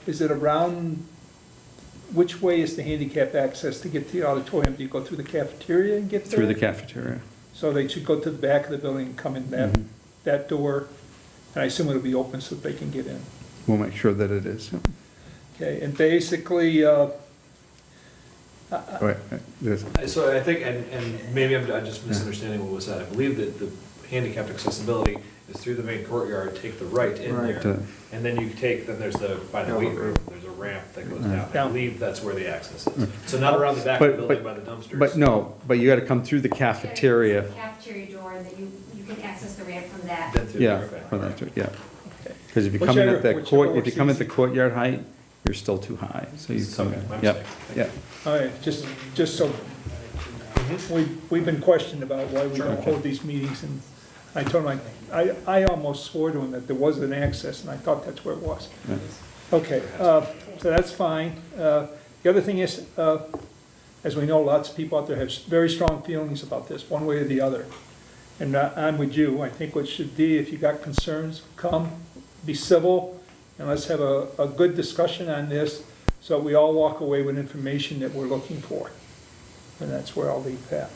Speaker 1: Is it around, which way is the handicap access to get to the auditorium? Do you go through the cafeteria and get there?
Speaker 2: Through the cafeteria.
Speaker 1: So they should go to the back of the building and come in that door, and I assume it'll be open so that they can get in.
Speaker 2: We'll make sure that it is.
Speaker 1: Okay, and basically,
Speaker 2: Wait,
Speaker 13: So I think, and maybe I'm just misunderstanding what was said, I believe that the handicapped accessibility is through the main courtyard, take the right in
Speaker 2: Right.
Speaker 13: there, and then you take, then there's by the weight room, there's a ramp that goes down. I
Speaker 1: Down.
Speaker 13: believe that's where the access is. So not around the back of the
Speaker 2: But-
Speaker 13: building by the dumpsters.
Speaker 2: But no, but you gotta come through the cafeteria.
Speaker 6: Cafeteria door, that you can access the ramp from that.
Speaker 13: Then through
Speaker 2: Yeah,
Speaker 13: there, okay.
Speaker 2: from that, yeah.
Speaker 1: okay.
Speaker 2: Because if you come in at that
Speaker 1: Whichever
Speaker 2: if you come at the
Speaker 1: works
Speaker 2: courtyard height, you're still too high, so you come
Speaker 13: Okay,
Speaker 2: in.
Speaker 13: my
Speaker 2: Yep,
Speaker 13: mistake.
Speaker 2: yep.
Speaker 1: All right, just so, we've been questioned about why we don't
Speaker 2: Okay.
Speaker 1: hold these meetings, and I told him, I almost swore to him that there was an access, and I thought that's where it was.
Speaker 2: Yeah.
Speaker 1: Okay, so that's fine. The other thing is, as we know, lots of people out there have very strong feelings about this, one way or the other. And I'm with you. I think what should be, if you got concerns, come, be civil, and let's have a good discussion on this, so we all walk away with information that we're looking for. And that's where I'll leave that.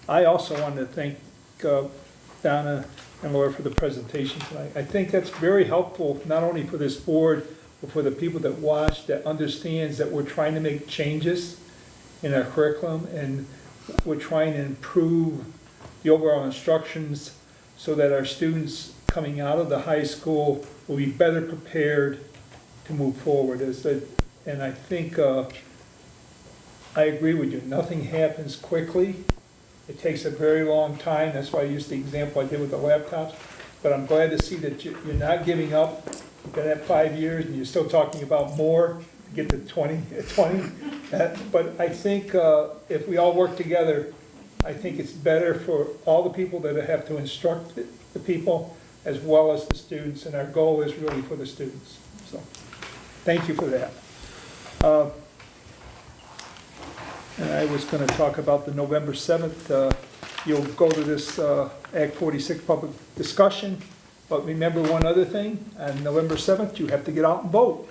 Speaker 1: I also wanted to thank Donna and Laura for the presentation tonight. I think that's very helpful, not only for this board, but for the people that watch, that understands that we're trying to make changes in our curriculum, and we're trying to improve the overall instructions so that our students coming out of the high school will be better prepared to move forward. And I think, I agree with you, nothing happens quickly. It takes a very long time, that's why I used the example I did with the laptops. But I'm glad to see that you're not giving up. You've been at 5 years and you're still talking about more, to get to 20. But I think if we all work together, I think it's better for all the people that have to instruct the people as well as the students, and our goal is really for the students. So, thank you for that. And I was going to talk about the November 7th. You'll go to this Act 46 public discussion, but remember one other thing, on November 7th, you have to get out and vote.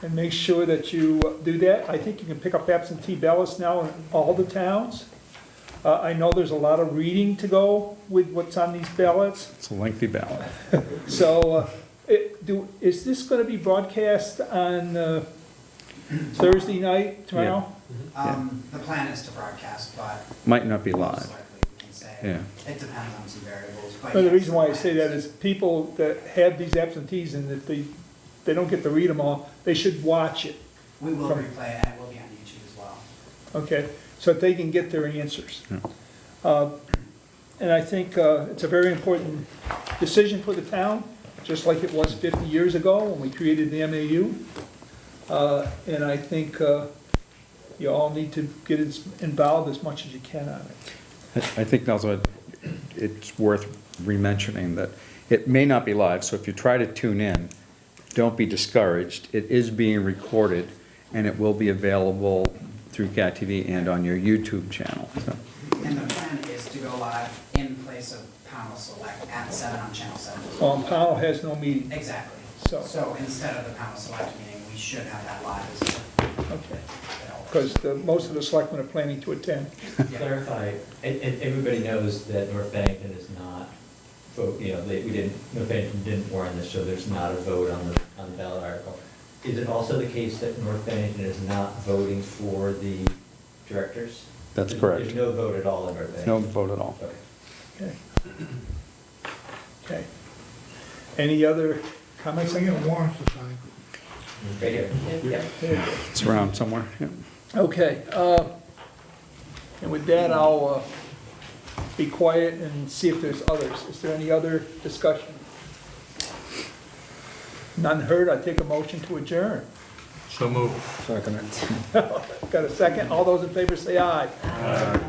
Speaker 1: And make sure that you do that. I think you can pick up absentee ballots now in all the towns. I know there's a lot of reading to go with what's on these ballots.
Speaker 2: It's a lengthy ballot.
Speaker 1: So, is this going to be broadcast on Thursday night, tomorrow?
Speaker 14: The plan is to broadcast, but
Speaker 2: Might not be
Speaker 14: most
Speaker 2: live.
Speaker 14: likely we can say,
Speaker 2: Yeah.
Speaker 14: it depends on some variables. But
Speaker 1: Well, the
Speaker 14: yes,
Speaker 1: reason why I
Speaker 14: plan
Speaker 1: say that is people that have these absentees, and if they don't get to read them all, they should watch it,
Speaker 14: We will
Speaker 1: from-
Speaker 14: replay it, and it will be on YouTube as well.
Speaker 1: okay? So that they can get their answers. And I think it's a very important decision for the town, just like it was 50 years ago when we created the MAU. And I think you all need to get involved as much as you can on it.
Speaker 2: I think also it's worth re-mentioning that it may not be live, so if you try to tune in, don't be discouraged. It is being recorded, and it will be available through CAT TV and on your YouTube channel. So,
Speaker 14: And the plan is to go live in place of Panel Select at 7 on Channel 7.
Speaker 1: Powell has no meeting,
Speaker 14: Exactly.
Speaker 1: so,
Speaker 14: So instead of the Panel Select meeting, we should have that live as well.
Speaker 1: okay. Because most of the selectmen are planning to attend.
Speaker 15: Clarify, and everybody knows that North Bennington is not, vote. North Bennington didn't warn this, so there's not a vote on the ballot article. Is it also the case that North Bennington is not voting for the directors?
Speaker 2: that's correct.
Speaker 15: There's no vote at all in North Bennington?
Speaker 2: No vote at all.
Speaker 15: Okay.
Speaker 1: Okay. Okay. Any other comments?
Speaker 16: We get warrants to sign.
Speaker 15: Right here. Yep.
Speaker 2: It's around somewhere. Yeah.
Speaker 1: Okay, and with that, I'll be quiet and see if there's others. Is there any other discussion? None heard, I take a motion to adjourn.
Speaker 10: So move.
Speaker 1: Got a second? All those in favor say aye. Aye.